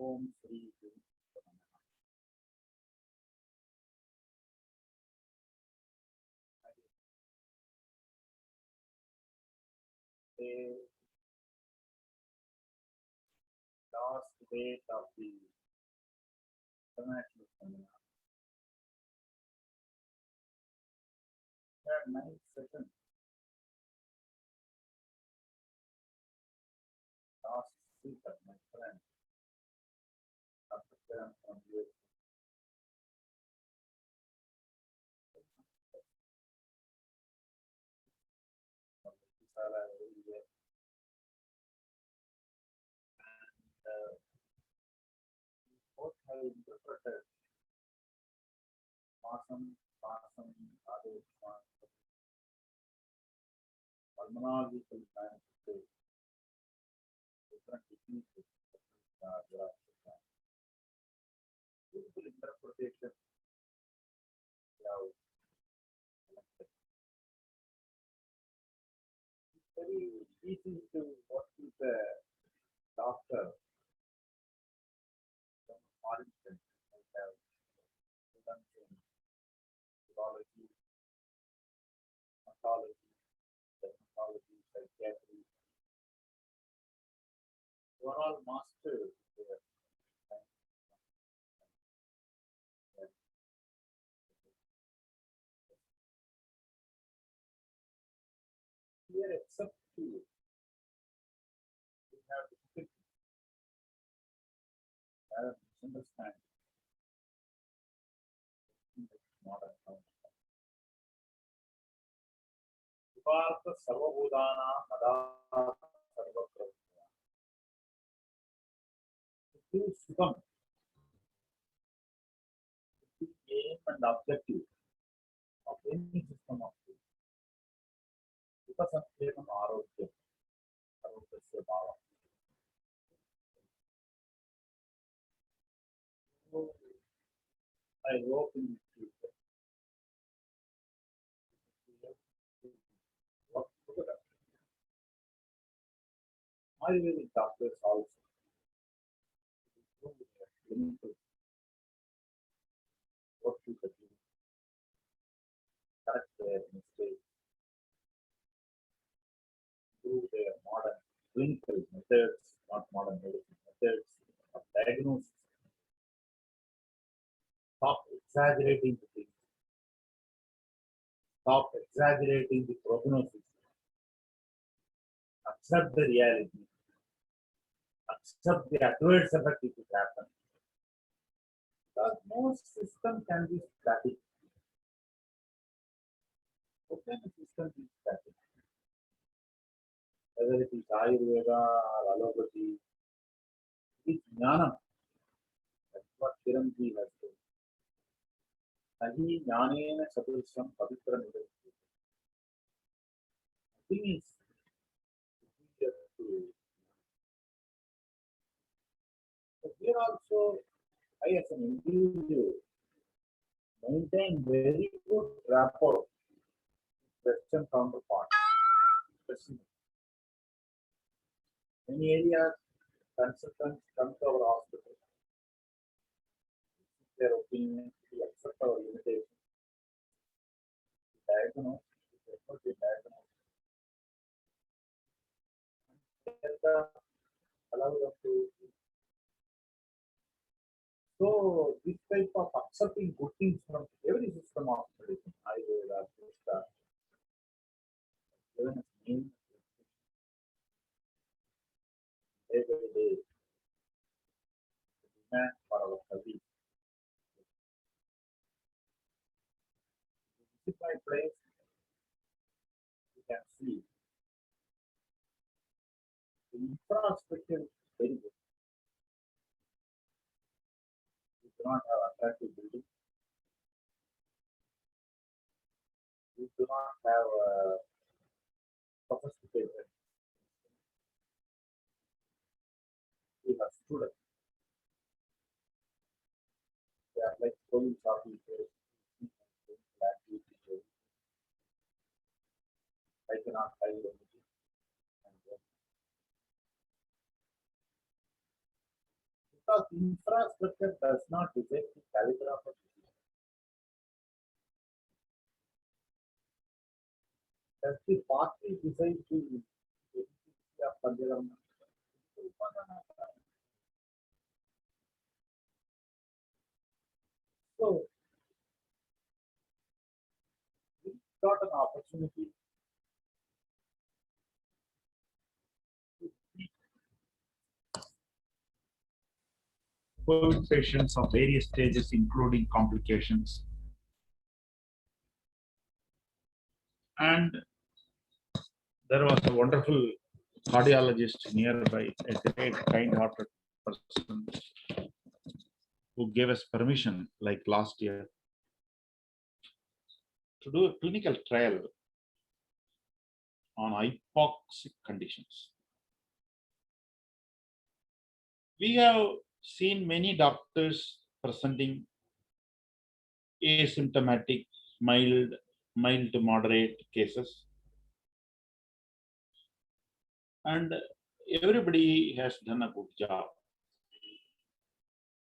ओम श्री गुरु नमः। The last date of the international seminar had 9 sessions. Last speaker, my friend, Dr. Kiran from US. Both have interpreted Masam, Masam, Adesh, pulmonological sciences, different techniques, beautiful interpretation. Very easy to work with a doctor. For instance, I have students in urology, oncology, dermatology, psychiatry. You are all masters there. Here, except you, we have difficulty, misunderstanding in the modern times. Vivarta Sarvabhudana Mada Sarvakra. It is Sukam, the aim and objective of any system of things. Because of Ekam Arogya, Arogya Bhava. So, I hope in the future, we work together. Ayurvedic doctors also improve their clinical work with the clinic, correct their mistakes, improve their modern clinical methods, not modern medicine methods of diagnosis, stop exaggerating the things, stop exaggerating the prognosis, accept the reality, accept the adverse effect if it happens. Because no system can be static. How can a system be static? Whether it is Ayurveda or allopathy, it is jnana. That's what Chiranjeev has said. Nahi jnanena sadrusham pavitra nidasya. Nothing is superior to. But here also, I as an individual maintain very good rapport with Western counterparts. Especially many areas, consultants come to our hospital, their opinion, we accept our limitations, diagnose, we refer to diagnose, and allow them to. So this type of accepting good things from every system of medicine, Ayurveda, Siddha, given us name, day by day, the demand for our service. Visit my place, you can see the infrastructure is very good. We do not have attractive buildings. We do not have sophisticated. We have students. They are like police officers. I cannot hide anything. And because infrastructure does not decide the caliber of a disease. Does the party decide the efficacy of Panchakarma? So we got an opportunity to see COVID patients of various stages, including complications. And there was a wonderful cardiologist nearby, a great kind-hearted person who gave us permission, like last year, to do a clinical trial on hypoxic conditions. We have seen many doctors presenting asymptomatic, mild to moderate cases, and everybody has done a good job.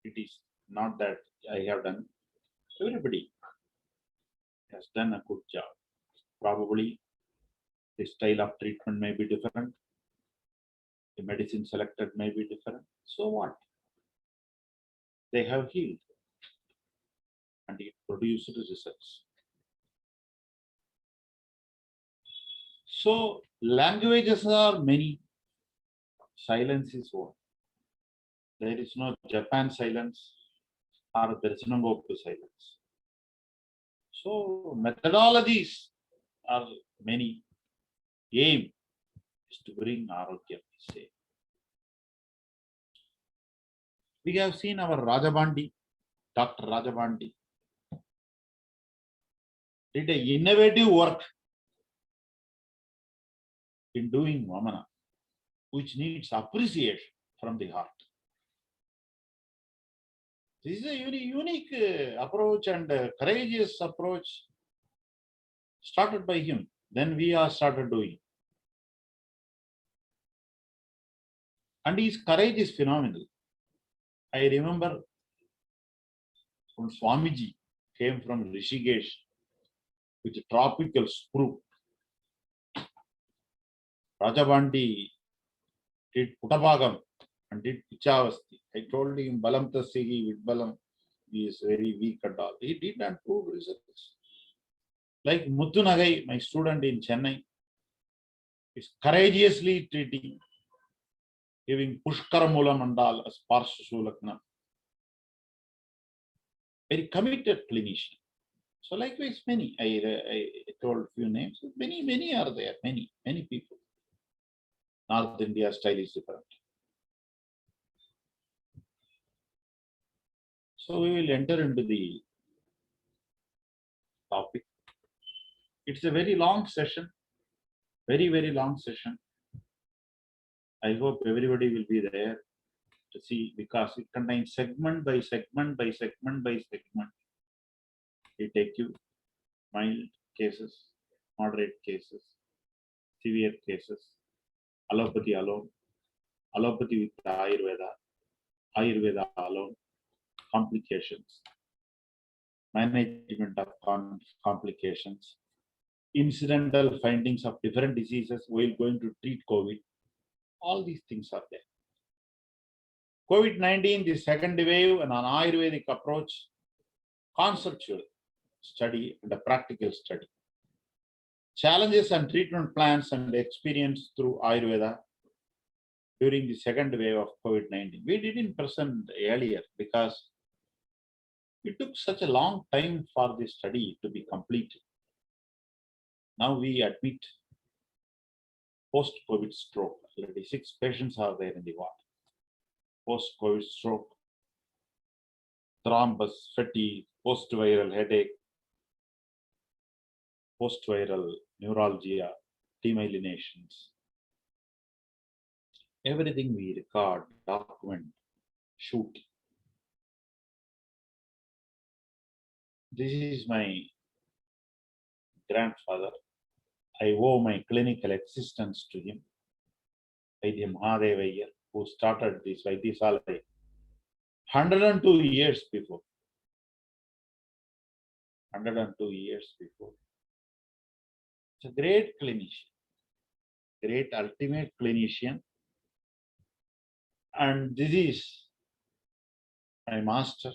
It is not that I have done. Everybody has done a good job. Probably the style of treatment may be different. The medicine selected may be different. So what? They have healed and it produced results. So languages are many. Silence is one. There is no Japan silence or there is no Goku silence. So methodologies are many. Aim is to bring Arogya safe. We have seen our Rajabandi, Dr. Rajabandi, did an innovative work in doing Vamana, which needs appreciation from the heart. This is a unique approach and courageous approach started by him. Then we are started doing. And his courage is phenomenal. I remember when Swamiji came from Rishikesh with a tropical sprue. Rajabandi did Puttabhagam and did Pichavasti. I told him Balam Tasigi with Balam, he is very weak and all. He did not prove results. Like Muthunagai, my student in Chennai, is courageously treating, giving Pushkara Mula Mandal as Parshusulakna. Very committed clinician. So likewise, many, I told few names, many are there, many people. North India style is different. So we will enter into the topic. It's a very long session, very long session. I hope everybody will be there to see because it contains segment by segment by segment by segment. We take you mild cases, moderate cases, severe cases, allopathy alone, allopathy with Ayurveda, Ayurveda alone, complications, management of complications, incidental findings of different diseases while going to treat COVID. All these things are there. COVID-19, the second wave, and an Ayurvedic approach, conceptual study and a practical study. Challenges and treatment plans and experience through Ayurveda during the second wave of COVID-19. We didn't present earlier because it took such a long time for the study to be completed. Now we admit post-COVID stroke. Already 6 patients are there in the ward. Post-COVID stroke, thrombus, fatigue, post-viral headache, post-viral neuralgia, demyelinations. Everything we record, document, shoot. This is my grandfather. I owe my clinical existence to him, Vaidya Mahadeva Iyer, who started this Vaidyasalaya 102 years before. 102 years before. It's a great clinician, great ultimate clinician. And this is my master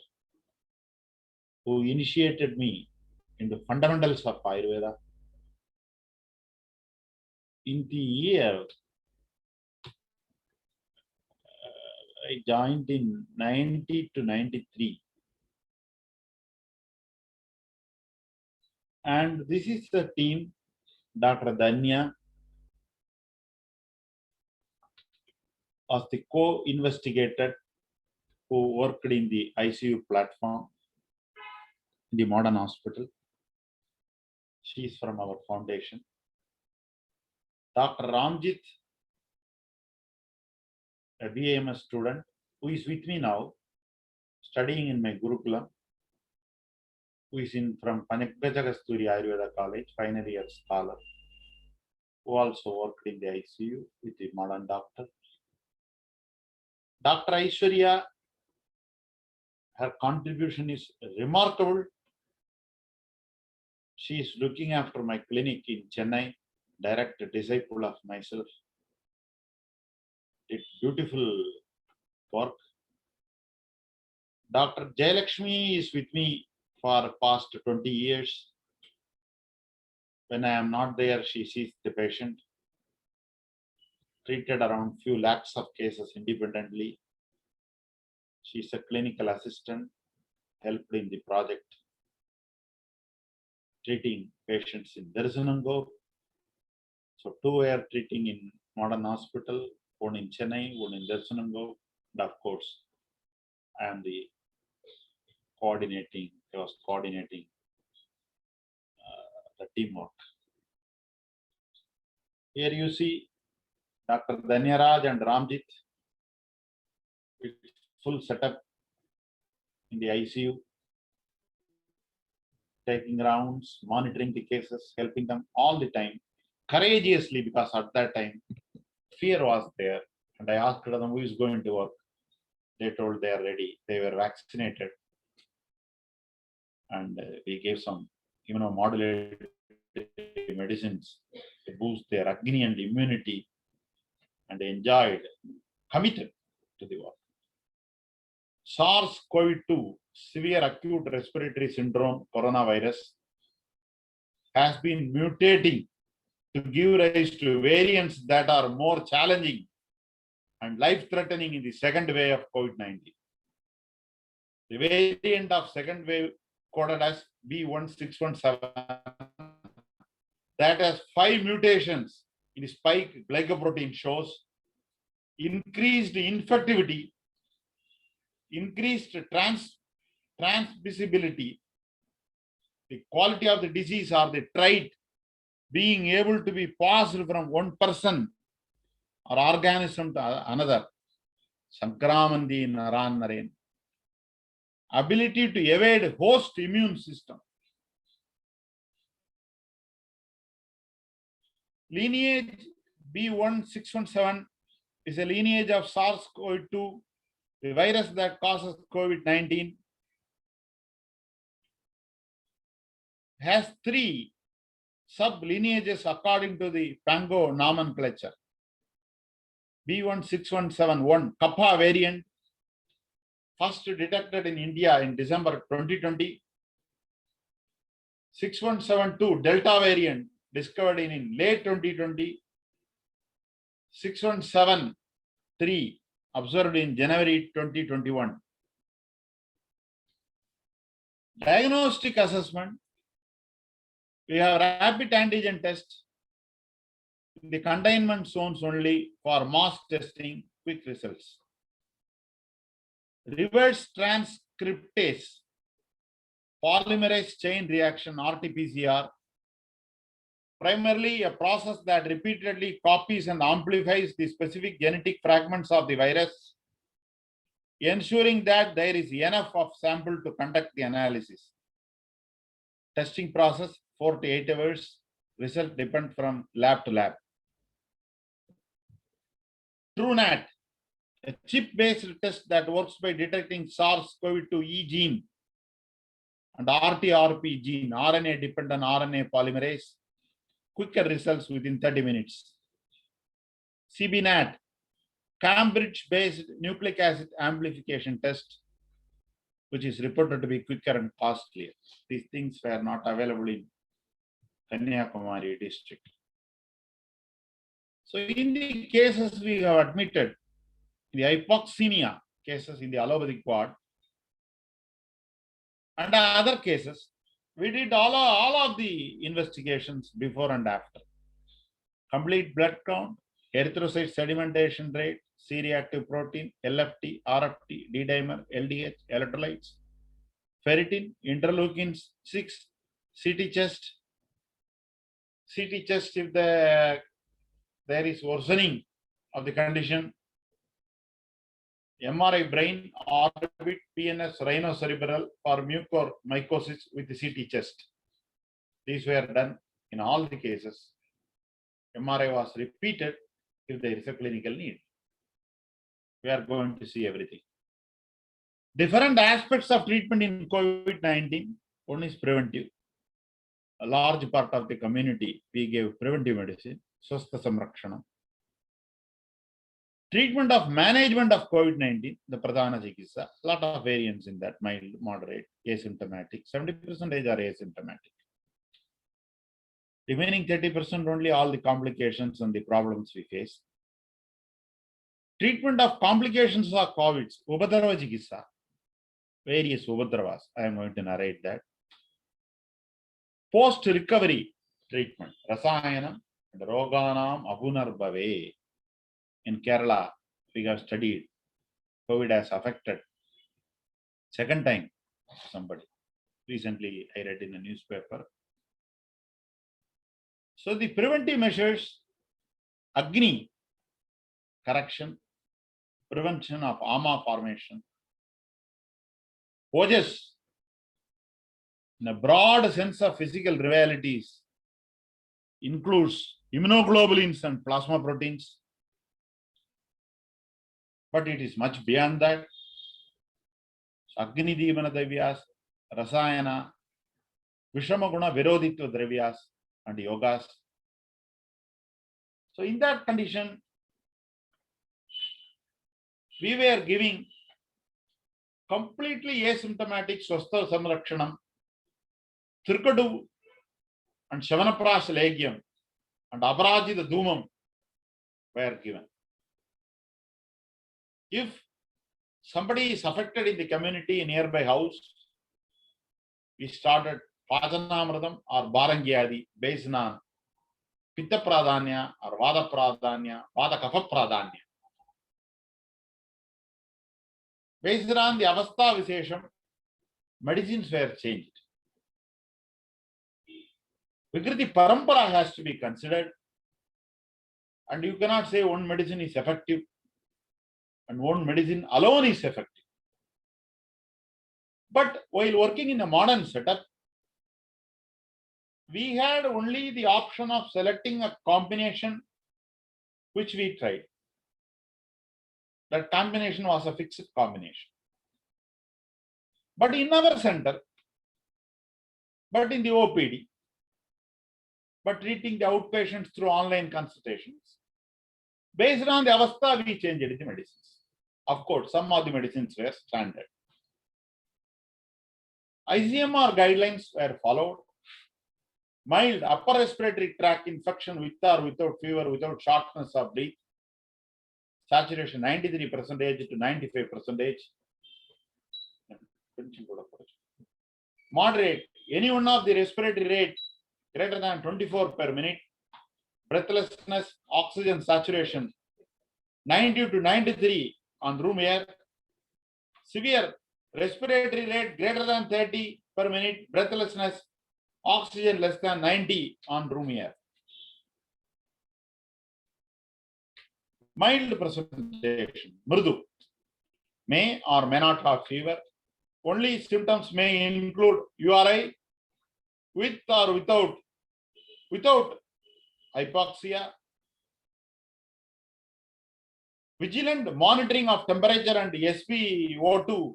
who initiated me in the fundamentals of Ayurveda. In the year, I joined in 90 to 93. And this is the team, Dr. Danya was the co-investigator who worked in the ICU platform in the modern hospital. She is from our foundation. Dr. Ramjit, a BAMS student who is with me now, studying in my Gurukulam, who is from Panakaja Kasturi Ayurveda College, final year scholar, who also worked in the ICU with the modern doctor. Dr. Aishwarya, her contribution is remarkable. She is looking after my clinic in Chennai, direct disciple of myself. Did beautiful work. Dr. Jayalakshmi is with me for past 20 years. When I am not there, she sees the patient. Treated around few lakhs of cases independently. She is a clinical assistant, helped in the project, treating patients in Darsanango. So 2 were treating in modern hospital, one in Chennai, one in Darsanango. And of course, I am the coordinating, I was coordinating the teamwork. Here you see Dr. Danyaraj and Ramjit with full setup in the ICU, taking rounds, monitoring the cases, helping them all the time, courageously, because at that time, fear was there. And I asked them who is going to work. They told they are ready. They were vaccinated. And we gave some immunomodulated medicines to boost their Agni and immunity. And they enjoyed, committed to the work. SARS-CoV-2, severe acute respiratory syndrome, coronavirus, has been mutating to give rise to variants that are more challenging and life-threatening in the second wave of COVID-19. The variant of second wave, coded as B1617, that has 5 mutations in spike glycoprotein, shows increased infectivity, increased transmissibility, the quality of the disease or the trait being able to be passed from one person or organism to another. Sankramandi Naran Naren. Ability to evade host immune system. Lineage B1617 is a lineage of SARS-CoV-2, the virus that causes COVID-19. Has 3 sub-lineages according to the Pango nomenclature. B16171, Kappa variant, first detected in India in December 2020. 6172, Delta variant, discovered in late 2020. 6173, observed in January 2021. Diagnostic assessment, we have rapid antigen test in the containment zones only for mass testing, quick results. Reverse transcriptase, polymerase chain reaction, RT-PCR, primarily a process that repeatedly copies and amplifies the specific genetic fragments of the virus, ensuring that there is enough of sample to conduct the analysis. Testing process, 4 to 8 hours. Result depend from lab to lab. TrueNAT, a chip-based test that works by detecting SARS-CoV-2 gene and RT-RP gene, RNA-dependent RNA polymerase, quicker results within 30 minutes. CBNAT, Cambridge-based nucleic acid amplification test, which is reported to be quicker and costlier. These things were not available in Kanyakumari district. So in the cases we have admitted, the hypoxemia cases in the allopathic ward, and other cases, we did all of the investigations before and after. Complete blood count, erythrocyte sedimentation rate, C-reactive protein, LFT, RFT, D-dimer, LDH, electrolytes, ferritin, interleukin 6, CT chest if there is worsening of the condition, MRI brain, orbit, PNS, rhinocerebral for mucormycosis with the CT chest. These were done in all the cases. MRI was repeated if there is a clinical need. We are going to see everything. Different aspects of treatment in COVID-19. One is preventive. A large part of the community, we gave preventive medicine, Swastha Samrakshanam. Treatment of management of COVID-19, the Pradhana Chikitsa, a lot of variants in that, mild, moderate, asymptomatic, 70% are asymptomatic. Remaining 30% only all the complications and the problems we face. Treatment of complications of COVID, Upadrava Chikitsa, various Upadravas, I am going to narrate that. Post-recovery treatment, Rasayanam and Roganam Abunarbhave. In Kerala, we have studied COVID has affected second time somebody. Recently, I read in the newspaper. So the preventive measures, Agni, correction, prevention of AMA formation, Ojas, in a broad sense of physical realities, includes immunoglobulins and plasma proteins, but it is much beyond that. Agni Deevana Dravyas, Rasayana, Vishamaguna Virodhitva Dravyas, and yogas. So in that condition, we were giving completely asymptomatic Swastha Samrakshanam, Thirkadu and Shavanapras Legium and Aparajita Dhumam were given. If somebody is affected in the community, nearby house, we started Pajanamradam or Barangyadi based on Pitta Pradhanya or Vada Pradhanya, Vada Kapha Pradhanya. Based on the Avastha Visesham, medicines were changed. Vikriti Parampara has to be considered, and you cannot say one medicine is effective and one medicine alone is effective. But while working in a modern setup, we had only the option of selecting a combination which we tried. That combination was a fixed combination. But in our center, but in the OPD, but treating the outpatients through online consultations, based on the Avastha, we changed the medicines. Of course, some of the medicines were standard. ICMR guidelines were followed. Mild upper respiratory tract infection with or without fever, without shortness of breath. Saturation 93% to 95%. Moderate, any one of the respiratory rate greater than 24 per minute. Breathlessness, oxygen saturation 90 to 93 on room air. Severe respiratory rate greater than 30 per minute, breathlessness, oxygen less than 90 on room air. Mild presentation, Mridu, may or may not have fever. Only symptoms may include URI with or without hypoxia, Vigilant monitoring of temperature and SpO2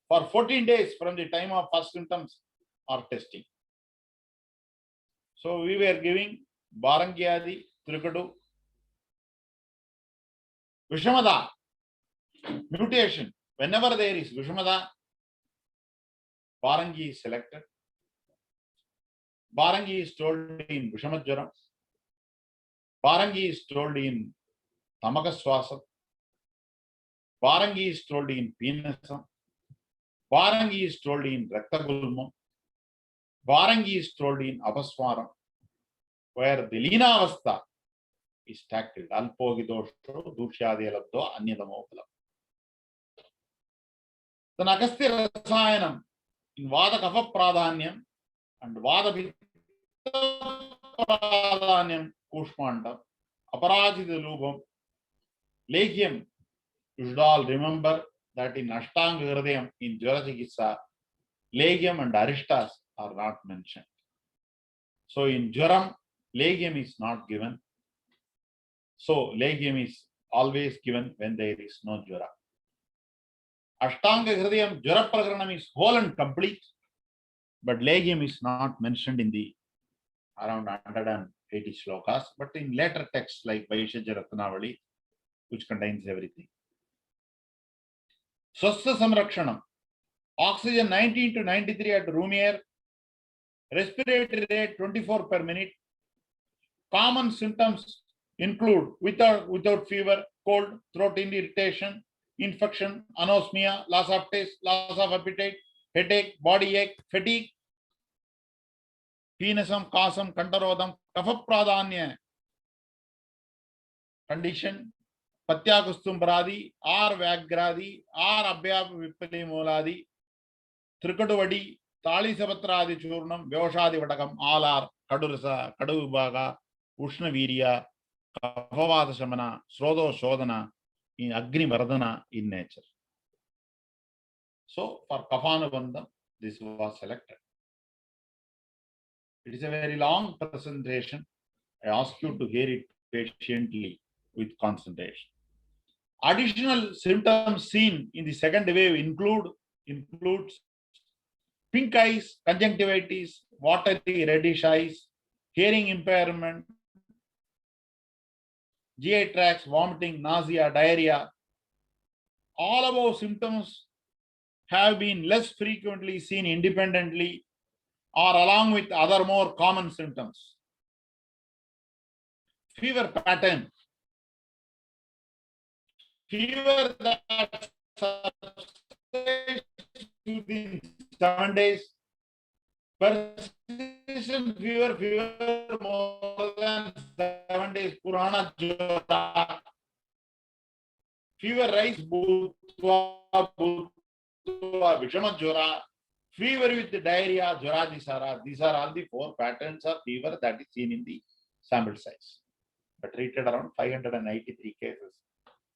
for 14 days from the time of first symptoms or testing. So we were giving Barangiadi, Trikadu, Vishamada, mutation. Whenever there is Vishamada, Barangi is selected. Barangi is told in Vishamajjaram. Barangi is told in Tamakaswasam. Barangi is told in Penasam. Barangi is told in Raktagulmam. Barangi is told in Apaswaram, where the Lina Avastha is tackled. Alpogidosho, Dushyadi Labdo, Anyadamokalam. Then Agastya Rasayanam in Vada Kapha Pradhanyam and Vada Pitta Pradhanyam Kushmanda, Aparajita Lubam, Legium. You should all remember that in Ashtanga Hridayam, in Jwara Chikitsa, Legium and Aristas are not mentioned. So in Jwaram, Legium is not given. So Legium is always given when there is no Jwara. Ashtanga Hridayam, Jwara Prakaranam is whole and complete, but Legium is not mentioned in the around 180 shlokas, but in later texts like Vaishajya Ratnavali, which contains everything. Swastha Samrakshanam, oxygen 19 to 93 at room air, respiratory rate 24 per minute. Common symptoms include without fever, cold, throat irritation, infection, anosmia, loss of taste, loss of appetite, headache, body ache, fatigue, Penasam, Kasam, Kantarodam, Kapha Pradhanya condition, Patyakustumbradi, or Vagradi, or Abhyap Vipali Moladi, Trikaduvadi, Tali Sabatradi Churnam, Vyoshadi Vatakam, all are Kadurasa, Kaduvaga, Ushnavirya, Kapavada Shamana, Srodo Shodana, in Agni Vardhana in nature. So for Kafanubandham, this was selected. It is a very long presentation. I ask you to hear it patiently with concentration. Additional symptoms seen in the second wave includes pink eyes, conjunctivitis, watery reddish eyes, hearing impairment, GI tracts, vomiting, nausea, diarrhea. All above symptoms have been less frequently seen independently or along with other more common symptoms. Fever pattern. Fever that subsides within 7 days. Persistent fever more than 7 days. Purana Jora. Fever rise Bhutva Vishama Jora. Fever with diarrhea, Jora Disara. These are all the 4 patterns of fever that is seen in the sample size. But treated around 593 cases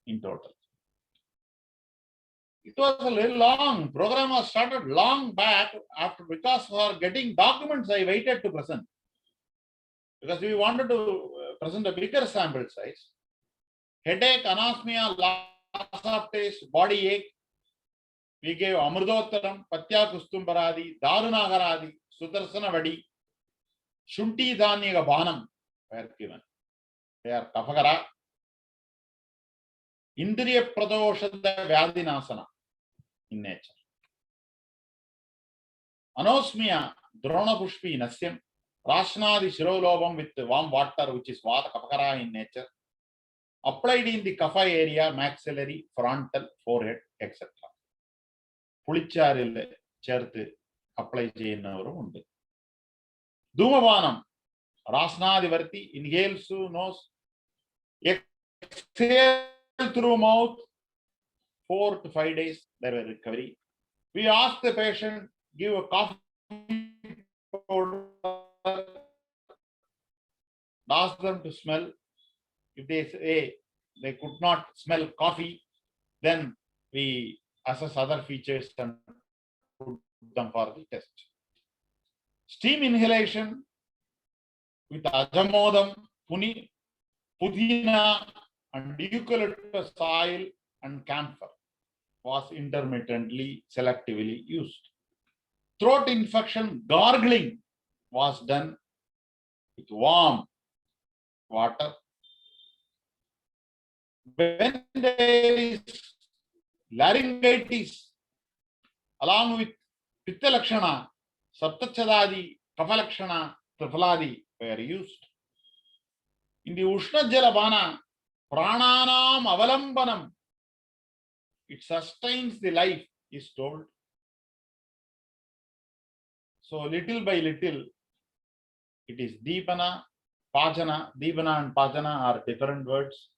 in total. It was a little long. Program was started long back after, because for getting documents I waited to present. Because we wanted to present a bigger sample size. Headache, anosmia, loss of taste, body ache. We gave Amrudottaram, Patya Kustumbaradi, Darunagaradi, Sudarsana Vadi, Shunti Dhaniga Bhanam were given. They are Kafagara, Indriya Pradoshada Vyadinasana in nature. Anosmia, Drona Pushpi Nasyam, Rashnadi Shirolobam with warm water, which is Vata Kafagara in nature. Applied in the Kapha area, maxillary, frontal, forehead, etc. Pulicharil Cherth apply Jainavarum undu. Dhumavanam, Rasnadivarti, inhale through nose, exhale through mouth, 4 to 5 days, there were recovery. We asked the patient, give a coffee powder, ask them to smell. If they say they could not smell coffee, then we assess other features and put them for the test. Steam inhalation with Ajamodam, Pudina, and eucalyptus oil and camphor was intermittently, selectively used. Throat infection, gargling was done with warm water. When there is laryngitis, along with Pitta Lakshana, Saptachadadi, Kapha Lakshana, Triphaladi were used. In the Ushna Jalabana, Prananam Avalambanam, it sustains the life, is told. So little by little, it is Deepana, Pachana. Deepana and Pachana are different words.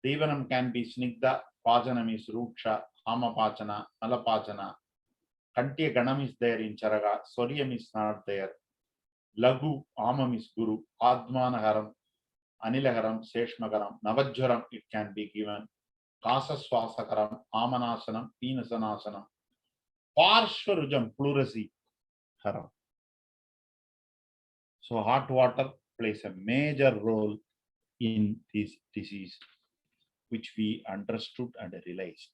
Deepanam can be Snigdha, Pajanam is Ruksha, Hama Pachana, Nala Pachana. Kantiya Ganam is there in Charaga, Sodium is not there. Lagu, Amam is Guru, Admanagaram, Anilagaram, Seshmagaram, Navajwaram, it can be given. Kasaswasakaram, Amanasanam, Peenasanasanam, Parshvarujam, pleurisy, Haram. So hot water plays a major role in this disease, which we understood and realized.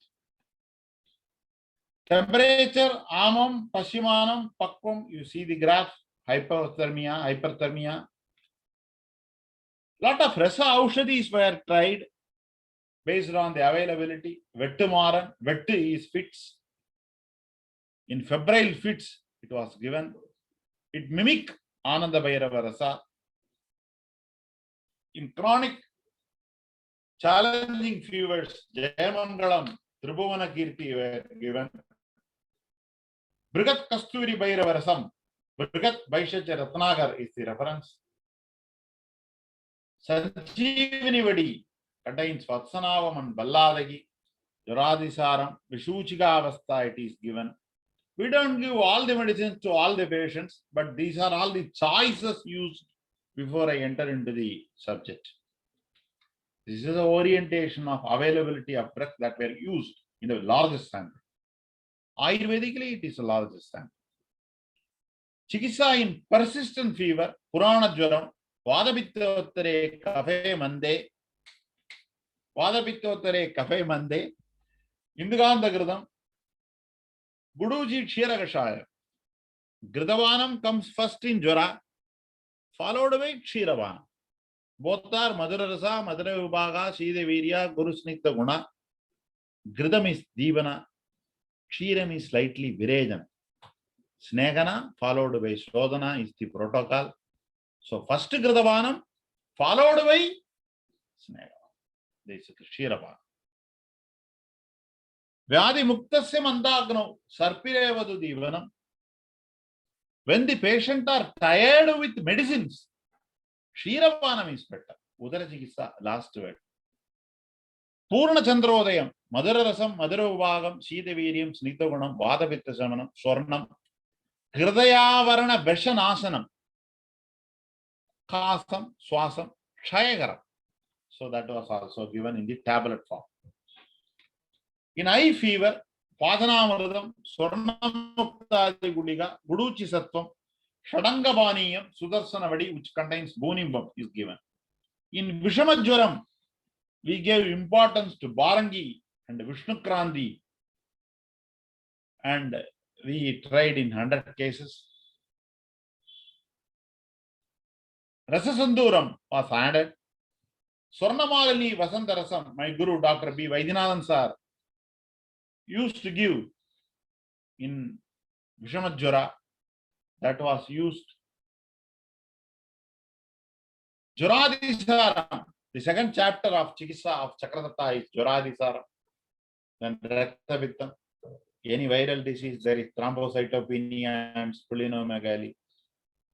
Temperature, Amam, Pashimanam, Pakvam, you see the graph, hypothermia, hyperthermia. Lot of Rasa Aushadis were tried based on the availability. Vettu Maran, Vettu is fits. In febrile fits, it was given. It mimic Ananda Bhairava Rasa. In chronic challenging fevers, Jayamangalam, Tribhuvana Kirti were given. Brigat Kasturi Bhairava Rasam, Brigat Vaishacha Ratnagar is the reference. Sanjeevani Vadi contains Vatsanavam and Balladagi, Juradisaram, Vishuchika Avastha it is given. We don't give all the medicines to all the patients, but these are all the choices used before I enter into the subject. This is the orientation of availability of drugs that were used in the largest sample. Ayurvedically, it is the largest sample. Chikitsa in persistent fever, Purana Jwaram, Vadapittotare Kafe Mande, Vadapittotare Kafe Mande, Induganda Gridam, Guduji Kshira Kashaya. Gridavanam comes first in Jwara, followed by Kshiravanam. Both are Madhura Rasa, Madhura Vibhaga, Shida Virya, Guru Snigdha Guna. Gridam is Deevana, Kshiram is slightly Virejana. Snegana followed by Shodhana is the protocol. So first Gridavanam followed by Snegana. This is Kshiravanam. Vyadi Muktasya Mandagno, Sarpirevadu Deevanam. When the patient are tired with medicines, Kshiravanam is better. Udara Chikitsa, last word. Purna Chandrodayam, Madhura Rasam, Madhura Vibhagam, Shida Viryam, Snigdha Gunam, Vadapitta Shamanam, Swarnam, Hridayavarana Veshanasanam, Kasam, Swasam, Kshayagaram. So that was also given in the tablet form. In eye fever, Padanamradam, Swarnamuktadi Gudiga, Guduchi Sattvam, Shadangabhaniyam, Sudarsanavadi, which contains Bonimbam, is given. In Vishamajwaram, we gave importance to Barangi and Vishnukranti, and we tried in 100 cases. Rasasanduram was added. Swarnamalini Vasantarasam, my guru Dr. B. Vaidyanathan sir, used to give in Vishamajwara, that was used. Juradisaram, the second chapter of Chikitsa of Chakradatta is Juradisaram. Then Raktabittam, any viral disease, there is thrombocytopenia and splenomegaly.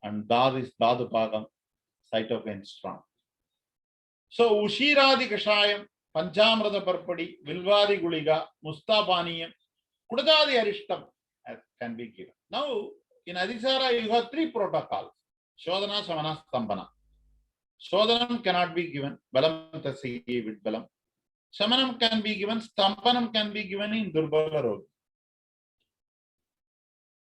And Dad is Dadupagam, cytokine strong. So Ushiradi Kashayam, Panchamrata Parpadi, Vilvadi Guliga, Mustapaniyam, Kudadadi Arishtam can be given. Now, in Adhisara, you have three protocols. Shodhana, Samana, Stampana. Shodhanam cannot be given. Balam Tasyi with Balam. Samanam can be given. Stampanam can be given in Durbala Road.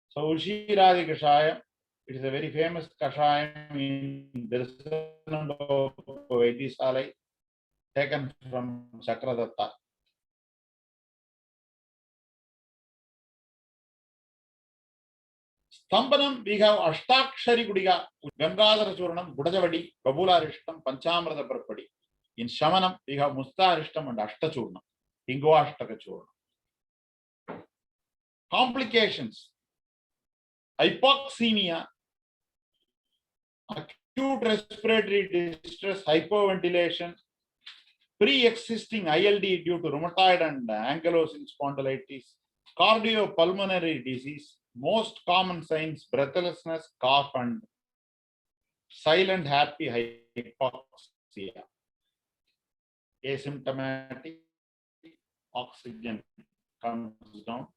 So Ushiradi Kashayam, it is a very famous Kashayam in Darsanam Vaidyasalai. taken from Chakradatta. Stambanam, we have Ashtakshari Gudiga, Gangadhara Churnam, Budajavadi, Babularishtam, Panchamrata Prapadi. In Shamanam, we have Mustarishtam and Ashtachurnam, Hingoashtaka Churnam. Complications: hypoxemia, acute respiratory distress, hypoventilation, pre-existing ILD due to rheumatoid and ankylosing spondylitis, cardiopulmonary disease, most common signs breathlessness, cough, and silent happy hypoxia. Asymptomatic, oxygen comes down,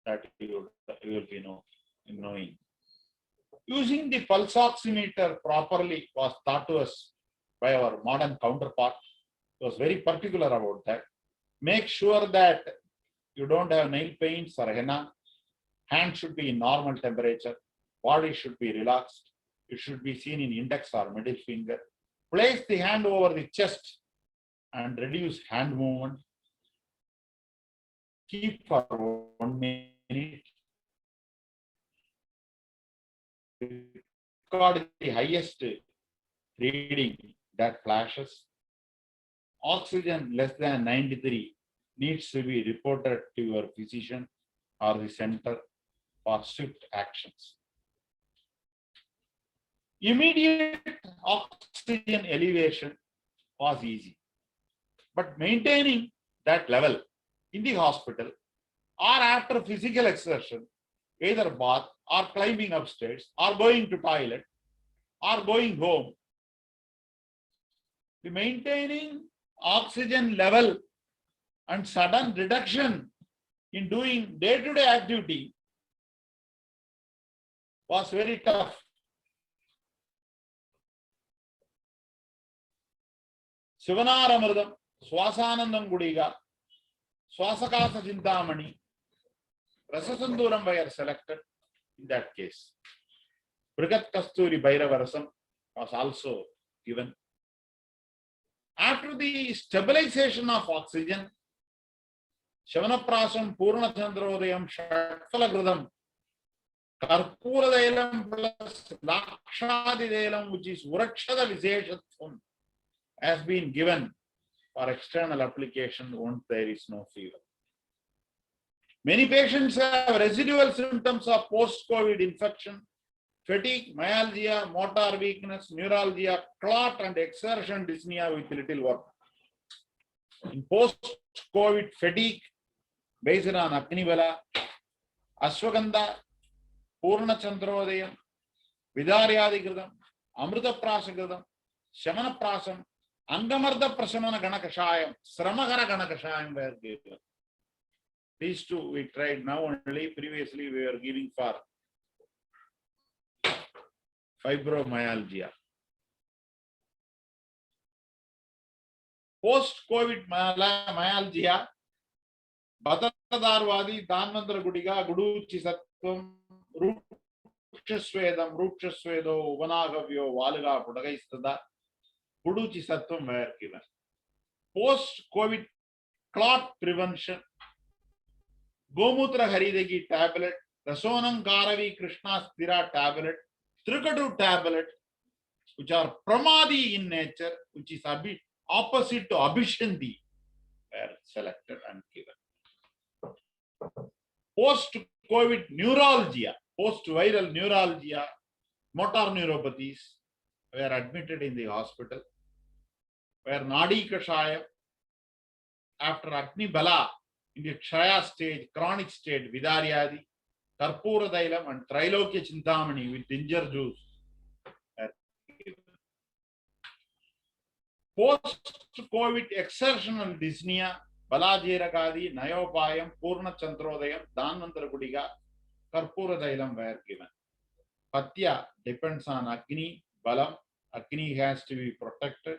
that you will be knowing. Using the pulse oximeter properly was taught to us by our modern counterpart. It was very particular about that. Make sure that you don't have nail paints or henna. Hand should be in normal temperature. Body should be relaxed. It should be seen in index or middle finger. Place the hand over the chest and reduce hand movement. Keep for 1 minute. Record the highest reading that flashes. Oxygen less than 93 needs to be reported to your physician or the center for swift actions. Immediate oxygen elevation was easy, but maintaining that level in the hospital or after physical exertion, either bath or climbing upstairs or going to toilet or going home, the maintaining oxygen level and sudden reduction in doing day-to-day activity was very tough. Sivanaramadam, Swasanandam Gudiga, Swasakasa Chintamani, Rasasanduram were selected in that case. Brigat Kasturi Bhairavarasam was also given. After the stabilization of oxygen, Shavanaprasam, Purna Chandrodayam, Shatkalagradam, Karpura plus Lakshadi, which is Urakshada Visheshatvam, has been given for external application once there is no fever. Many patients have residual symptoms of post-COVID infection, fatigue, myalgia, motor weakness, neuralgia, clot, and exertion dyspnea with little work. In post-COVID fatigue, based on Agnibala, Ashwagandha, Purna Chandrodayam, Vidaryadikridam, Amrita Prasakridam, Shamana Prasam, Angamarda Prasamana Ganakashayam, Sramagara Ganakashayam were given. These two we tried now only. Previously we were giving for fibromyalgia. Post-COVID myalgia, Batadarwadi, Danvandra Gudiga, Guduchi Sattvam, Rukshasvedam, Rukshasvedo, Uvanagavyo, Valaga, Pudagaistada, Guduchi Sattvam were given. Post-COVID clot prevention, Gomutra Haridegi tablet, Rasonam Garavi Krishna Stira tablet, Trikadu tablet, which are pramadi in nature, which is opposite to abhishanti, were selected and given. Post-COVID neuralgia, post-viral neuralgia, motor neuropathies were admitted in the hospital, where Nadi Kashayam, after Agni Bala, in the Kshaya stage, chronic state, Vidaryadi, Karpura Dailam, and Trilokya Chintamani with ginger juice. Post-COVID exertional dyspnea, Balajirakadi, Nayopayam, Purna Chandrodayam, Danvandra Gudiga, Karpura Dailam were given. Patya depends on Agni, Balam. Agni has to be protected.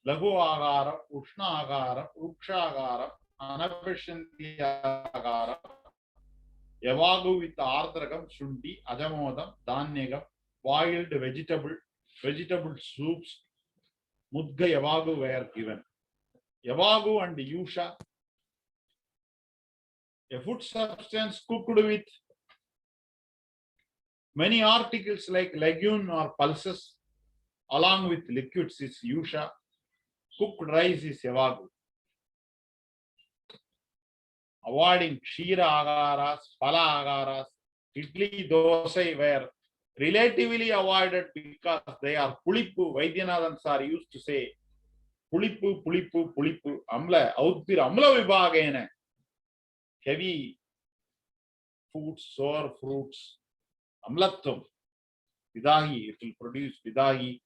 Lagu Agara, Ushna Agara, Uksha Agara, Anabhishanti Agara, Yavagu with Ardragam, Shundi, Ajamodam, Dhanyagam, boiled vegetable soups, Mudga Yavagu were given. Yavagu and Yusha, a food substance cooked with many articles like legume or pulses, along with liquids is Yusha. Cooked rice is Yavagu. Avoiding Kshira agaras, Phala agaras, Idli dosai were relatively avoided because they are Pulipu. Vaidyanathan sir used to say, Pulipu, Pulipu, Pulipu, Amla, Audhir, Amla Vibhagena. Heavy foods, sour fruits, Amlatum, Vidahi, it will produce Vidahi,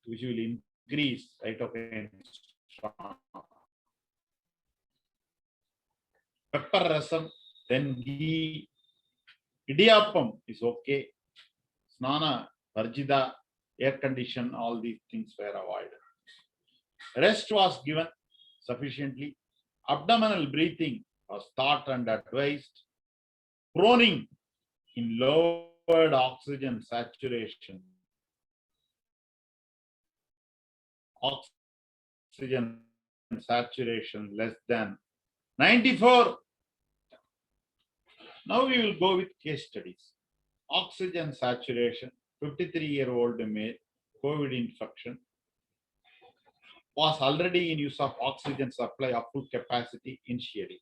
which will increase cytokine storm. Pepper rasam, then ghee, idiyappam is okay. Snana, Varjida, air condition, all these things were avoided. Rest was given sufficiently. Abdominal breathing was thought and advised. Proning in lowered oxygen saturation. Oxygen saturation less than 94. Now we will go with case studies. Oxygen saturation, 53-year-old male, COVID infection, was already in use of oxygen supply of full capacity initially.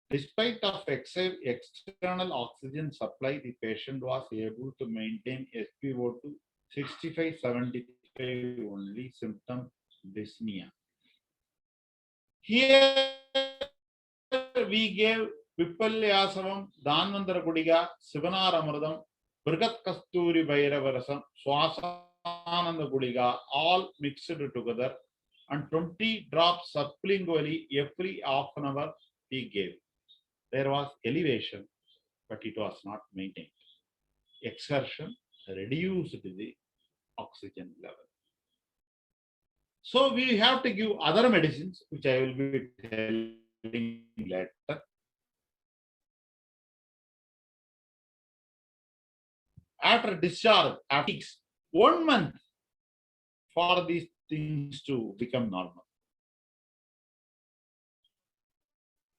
Despite of external oxygen supply, the patient was able to maintain SpO2 65-75 only, symptom dyspnea. Here we gave Pipalyasavam, Dhanvantara Kudiga, Sivanar Amrudam, Brigat Kasturi Bhairavarasam, Swasananda Kudiga, all mixed together, and 20 drops sublingually every half an hour he gave. There was elevation, but it was not maintained. Exertion reduced the oxygen level. So we have to give other medicines, which I will be telling later. After discharge, after 1 month for these things to become normal.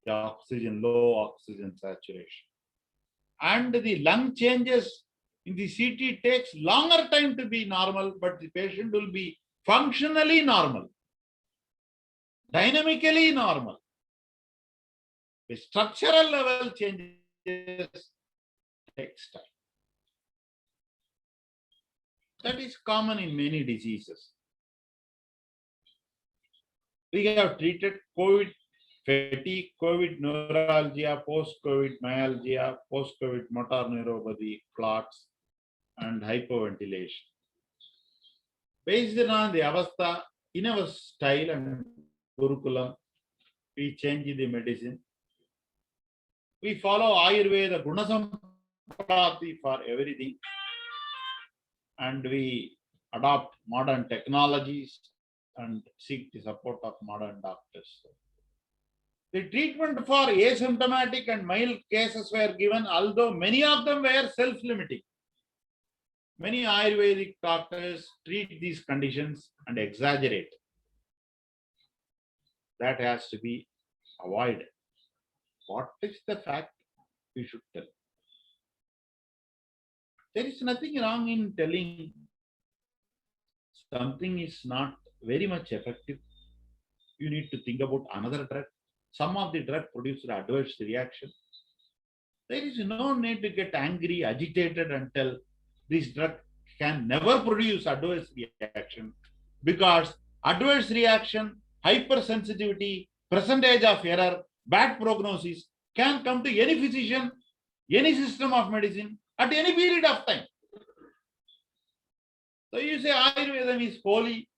The oxygen, low oxygen saturation. And the lung changes in the CT takes longer time to be normal, but the patient will be functionally normal, dynamically normal. The structural level changes takes time. That is common in many diseases. We have treated COVID fatigue, COVID neuralgia, post-COVID myalgia, post-COVID motor neuropathy, clots, and hypoventilation. Based on the avastha, in our style and curriculum, we change the medicine. We follow Ayurveda Gunasamprati for everything, and we adopt modern technologies and seek the support of modern doctors. The treatment for asymptomatic and mild cases were given, although many of them were self-limiting. Many Ayurvedic doctors treat these conditions and exaggerate. That has to be avoided. What is the fact we should tell? There is nothing wrong in telling something is not very much effective. You need to think about another drug. Some of the drug produce adverse reaction. There is no need to get angry, agitated, and tell this drug can never produce adverse reaction, because adverse reaction, hypersensitivity, percentage of error, bad prognosis can come to any physician, any system of medicine at any period of time. So you say Ayurveda is holy,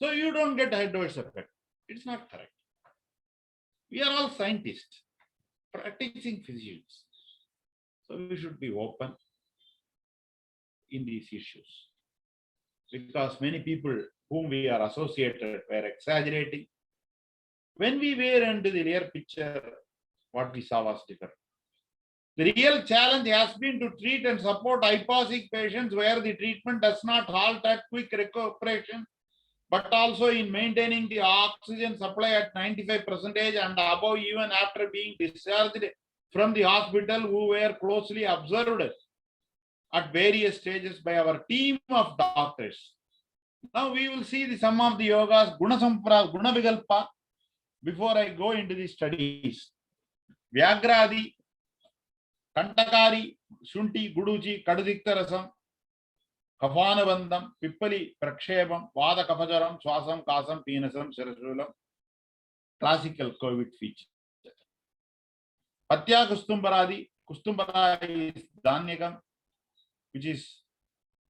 so you don't get adverse effect. It's not correct. We are all scientists, practicing physicians. So we should be open in these issues, because many people whom we are associated were exaggerating. When we were into the real picture, what we saw was different. The real challenge has been to treat and support hypoxic patients where the treatment does not halt at quick recuperation but also in maintaining the oxygen supply at 95% and above even after being discharged from the hospital, who were closely observed at various stages by our team of doctors. Now we will see some of the yogas, Guna Sampra, Guna Vigalpa, before I go into the studies. Vyagradi, Kantakari, Shunti, Guduji, Kadudikta Rasam, Kafanavandam, Pippali, Prakshepam, Vada Kafajaram, Swasam, Kasam, Penasam, Sarasulam, classical COVID feature. Patya Kustumbaradi, Kustumbara is Dhanyakam, which is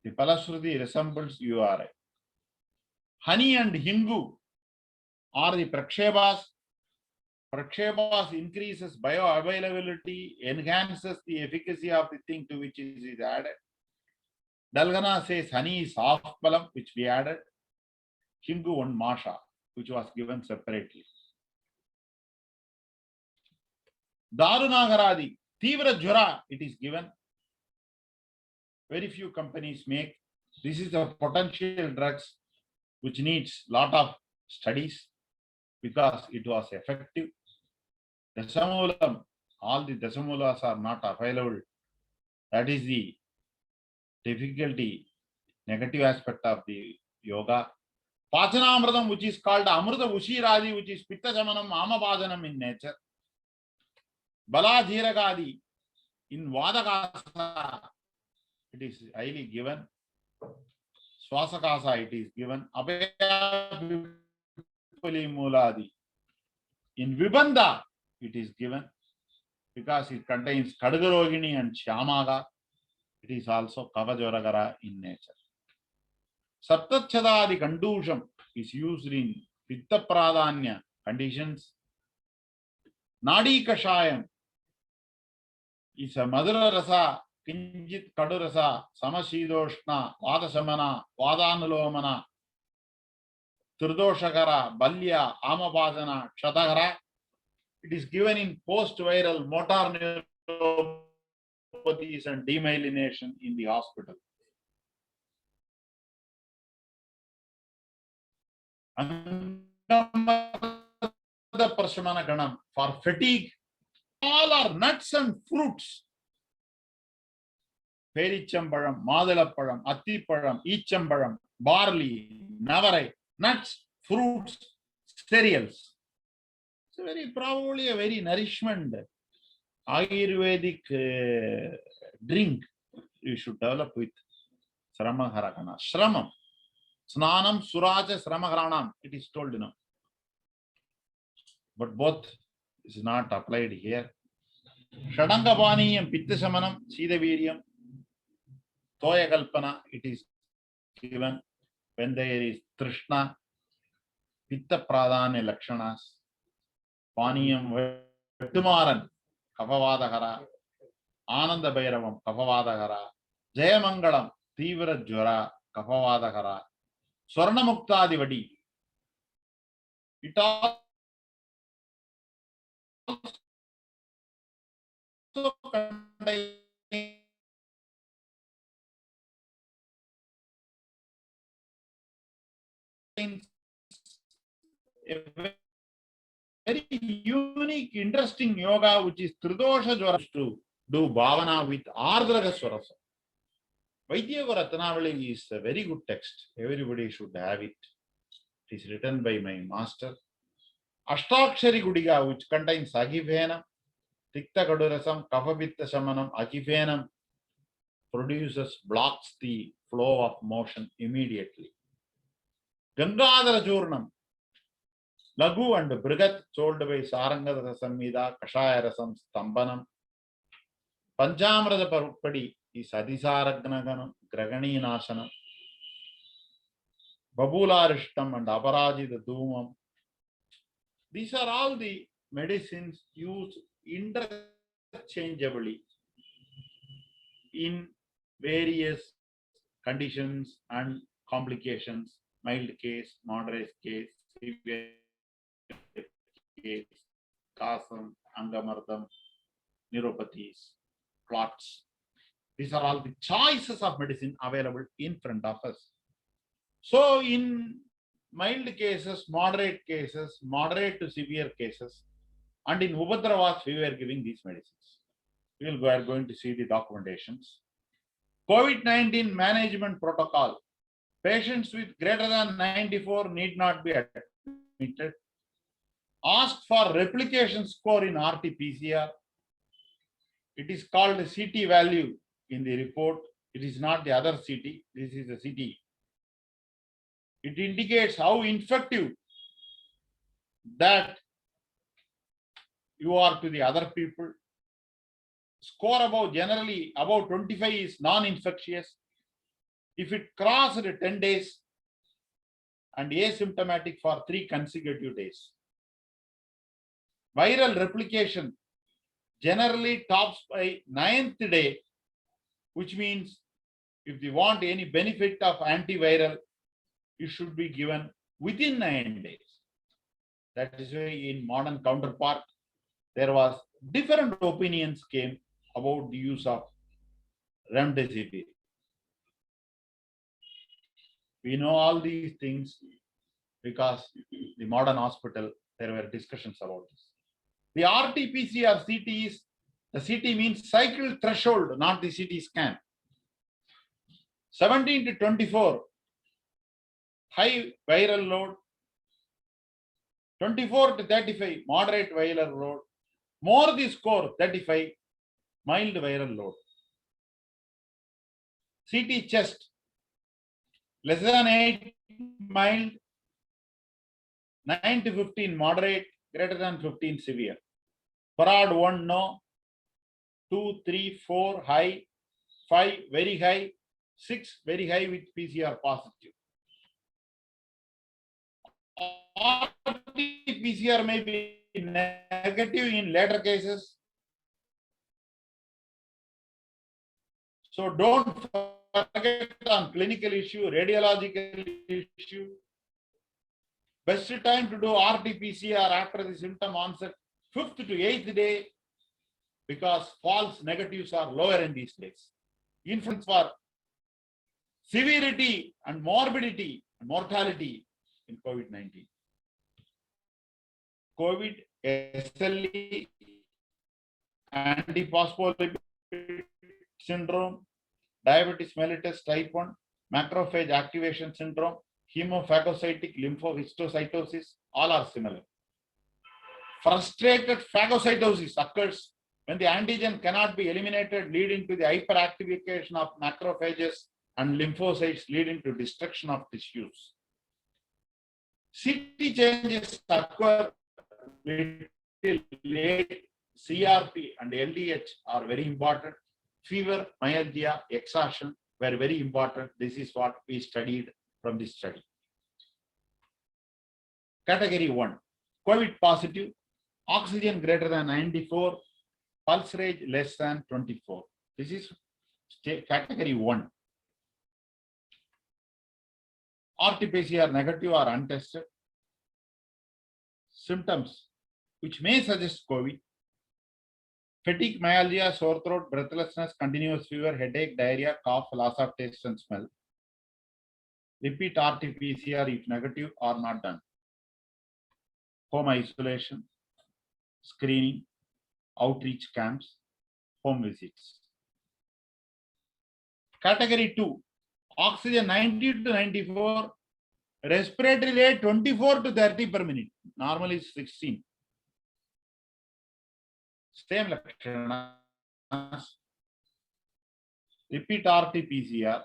the Palasruti resembles URI. Honey and Hingu are the Prakshepas. Prakshepas increases bioavailability, enhances the efficacy of the thing to which it is added. Dalgana says honey is half balam, which we added. Hingu and Masha, which was given separately. Darunagaradi, Tivra Jura, it is given. Very few companies make. This is a potential drugs which needs lot of studies because it was effective. Dasamulam, all the dasamulas are not available. That is the difficulty, negative aspect of the yoga. Pachanamradam, which is called Amrita Ushiradi, which is Pitta Samanam, Amapajanam in nature. Bala Jiragadi, in Vadakasa, it is highly given. Swasakasa, it is given. Abhaya Muladi. In Vibanda, it is given because it contains Kadagarogini and Shyamaga. It is also Kavajoragara in nature. Saptachadadi Kandusham is used in Pitta Pradanya conditions. Nadi Kashayam is a Madhura Rasa, Kinjit Kadurasa, Samashidoshna, Vadasamana, Vadanulomana, Turdoshagara, Balya, Amabhajana, Kshatagara. It is given in post-viral motor neuropathies and demyelination in the hospital. For fatigue, all are nuts and fruits. Perichamparam, Madalaparam, Attiparam, Ichamparam, barley, navarai, nuts, fruits, cereals. It's very probably a very nourishment Ayurvedic drink you should develop with Sramaharakana. Shramam. Snanam Suraja Sramaharanam. It is told, you know. But both is not applied here. Shadangapani and Pittasamanam, Sidaviryam, Toya Kalpana, it is given when there is Trishna, Pitta Pradhanya Lakshanas, Paniyam Vetumaran, Kapavadahara, Ananda Bhairavam, Kapavadahara, Jayamangalam, Tivra Jwara, Kapavadahara, Swarnamuktadivadi. It also contains a very unique, interesting yoga, which is Tridosha Jwara, to do bhavana with Ardraga Swarasa. Vaidyaga Ratnavali is a very good text. Everybody should have it. It is written by my master. Ashtakshari Gudiga, which contains Agivena, Tikta Kadurasam, Kafabitta Shamanam, Agivenam, produces, blocks the flow of motion immediately. Gangadhara Churnam, Lagu and Brigat, sold by Sarangadhara Samhita, Kashaya Rasam, Stambanam. Panchamrata Parupadi is Adhisaragnaganam, Gragani Nasanam, Babularishtam and Aparajita Dhumam. These are all the medicines used interchangeably in various conditions and complications, mild case, moderate case, severe case, Kasam, Angamardam, neuropathies, clots. These are all the choices of medicine available in front of us. So in mild cases, moderate cases, moderate to severe cases, and in Ubadravas, we were giving these medicines. We are going to see the documentations. COVID-19 management protocol. Patients with greater than 94 need not be admitted. Ask for replication score in RT-PCR. It is called the CT value in the report. It is not the other CT. This is the CT. It indicates how infective that you are to the other people. Score above, generally above 25 is non-infectious. If it crossed 10 days and asymptomatic for 3 consecutive days. Viral replication generally tops by 9th day, which means if you want any benefit of antiviral, it should be given within 9 days. That is why in modern counterpart, there was different opinions came about the use of remdesivir. We know all these things because the modern hospital, there were discussions about this. The RT-PCR CT is, the CT means cycle threshold, not the CT scan. 17 to 24, high viral load. 24 to 35, moderate viral load. More the score, 35, mild viral load. CT chest, less than 8, mild. 9 to 15, moderate. Greater than 15, severe. Broad 1, no. 2, 3, 4, high. 5, very high. 6, very high with PCR positive. RT-PCR may be negative in later cases. So don't forget on clinical issue, radiological issue. Best time to do RT-PCR after the symptom onset, 5th to 8th day, because false negatives are lower in these days. Influence for severity and morbidity and mortality in COVID-19. COVID, SLE, antiphospholipid syndrome, diabetes mellitus type 1, macrophage activation syndrome, hemophagocytic lymphohistiocytosis, all are similar. Frustrated phagocytosis occurs when the antigen cannot be eliminated, leading to the hyperactivation of macrophages and lymphocytes, leading to destruction of tissues. CT changes occur little late. CRP and LDH are very important. Fever, myalgia, exhaustion were very important. This is what we studied from this study. Category 1, COVID positive, oxygen greater than 94, pulse rate less than 24. This is category 1. RT-PCR negative or untested. Symptoms which may suggest COVID: fatigue, myalgia, sore throat, breathlessness, continuous fever, headache, diarrhea, cough, loss of taste and smell. Repeat RT-PCR if negative or not done. Home isolation, screening, outreach camps, home visits. Category 2, oxygen 90 to 94, respiratory rate 24 to 30 per minute, normally 16. Same lakshanas. Repeat RT-PCR.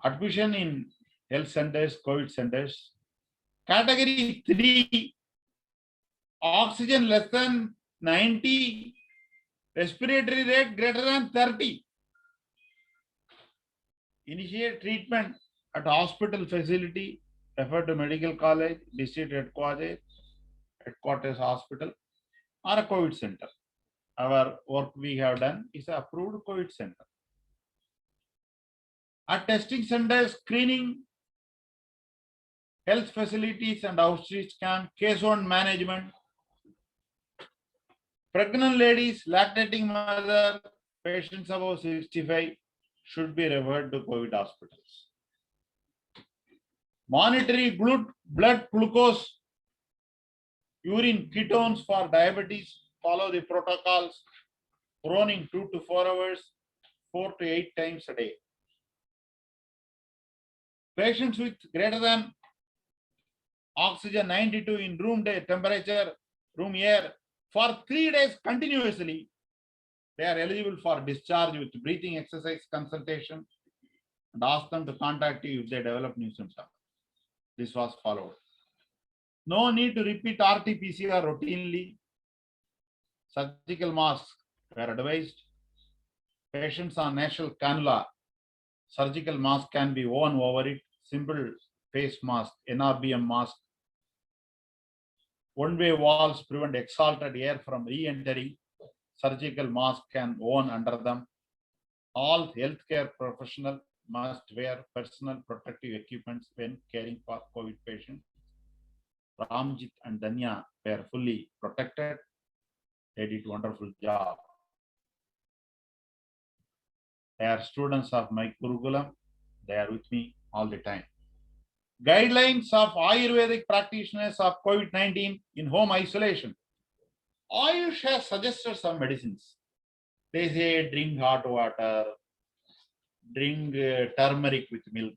Admission in health centers, COVID centers. Category 3, oxygen less than 90, respiratory rate greater than 30. Initiate treatment at hospital facility, refer to medical college, district headquarters hospital, or a COVID center. Our work we have done is approved COVID center. At testing centers, screening, health facilities and outreach camp, case one management. Pregnant ladies, lactating mother, patients above 65 should be referred to COVID hospitals. Monitoring blood glucose, urine ketones for diabetes. Follow the protocols. Proning 2 to 4 hours, 4 to 8 times a day. Patients with greater than oxygen 92 in room temperature, room air for 3 days continuously, they are eligible for discharge with breathing exercise consultation and ask them to contact you if they develop new symptoms. This was followed. No need to repeat RT-PCR routinely. Surgical masks were advised. Patients on nasal cannula, surgical mask can be worn over it. Simple face mask, NRBM mask. One-way walls prevent exhaled air from re-entering. Surgical mask can worn under them. All healthcare professionals must wear personal protective equipment when caring for COVID patients. Ramjit and Danya were fully protected. They did a wonderful job. They are students of my Gurukulam. They are with me all the time. Guidelines of Ayurvedic practitioners of COVID-19 in home isolation. Ayush has suggested some medicines. They say drink hot water, drink turmeric with milk,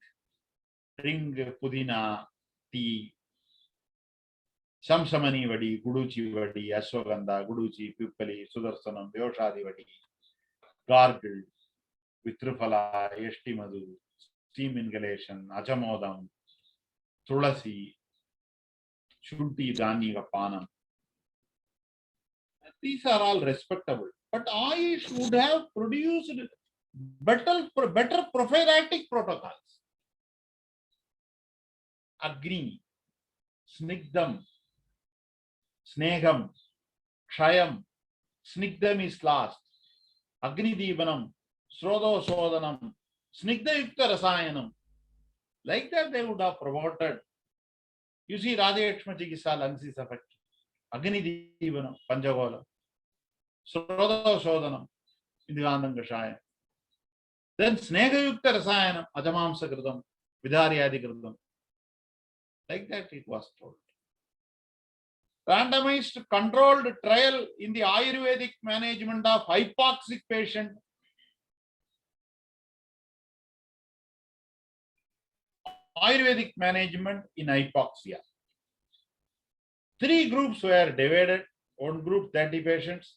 drink pudina tea, Shamshamani vadi, Guduchi vadi, Ashwagandha, Guduchi, Pipali, Sudarsanam, Vyoshadi vadi, gargle with Triphala, Yashti Madhu, steam inhalation, Ajamodam, Tulasi, Shunti Dhani Vapanam. These are all respectable. But Ayush would have produced better prophylactic protocols. Agni, Snigdam, Snegam, Kshayam. Snigdam is last. Agni Dibanam, Srodo Sodanam, Snigda Yukta Rasayanam. Like that, they would have promoted. You see, Radhayakshma Chikisa lungs is affected. Agni Dibanam, Panjagola, Srodo Sodanam, Indivandam Kashayam. Then Snega Yukta Rasayanam, Ajamamsa Kritam, Vidharyadi Kritam. Like that, it was told. Randomized controlled trial in the Ayurvedic management of hypoxic patient. Ayurvedic management in hypoxia. 3 groups were divided. One group 30 patients,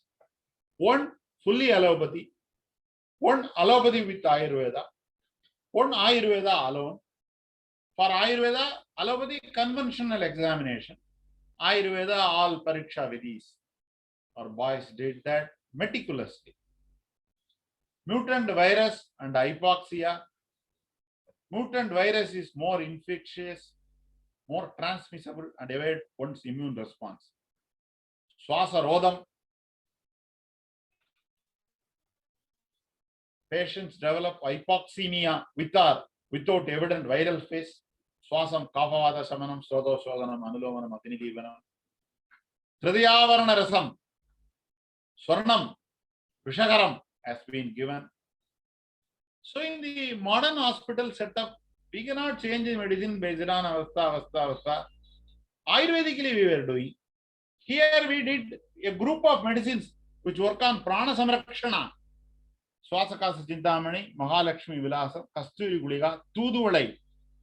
one fully allopathy, one allopathy with Ayurveda, one Ayurveda alone. For Ayurveda, allopathy conventional examination. Ayurveda, all pariksha vidhis. Our boys did that meticulously. Mutant virus and hypoxia. Mutant virus is more infectious, more transmissible, and evade one's immune response. Swasa rodam. Patients develop hypoxemia with or without evident viral phase. Swasam kapavada samanam sodo sodanam anulomanam agnidivanam. Tridiyavarana rasam. Swarnam Vishakaram has been given. So in the modern hospital setup, we cannot change the medicine based on avastha. Ayurvedically we were doing. Here we did a group of medicines which work on prana samrakshana. Swasakasa Chintamani, Mahalakshmi Vilasa, Kasturi Guliga, Tudulai,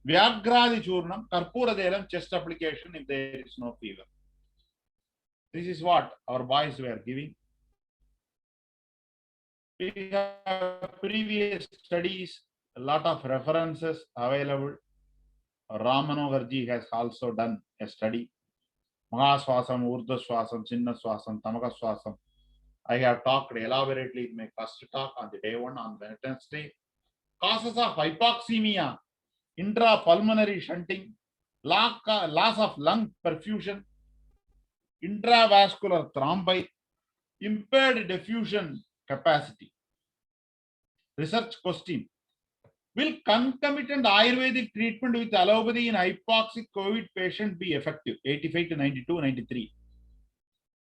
Vyagradi Churnam, Karpura Delam, chest application if there is no fever. This is what our boys were giving. We have previous studies, a lot of references available. Ramanogarji has also done a study. Mahaswasam, Urdhva Swasam, Chinna Swasam, Tamaka Swasam. I have talked elaborately in my first talk on the day 1 on Wednesday. Causes of hypoxemia, intrapulmonary shunting, loss of lung perfusion, intravascular thrombi, impaired diffusion capacity. Research question. Will concomitant Ayurvedic treatment with allopathy in hypoxic COVID patient be effective? 85 to 92, 93.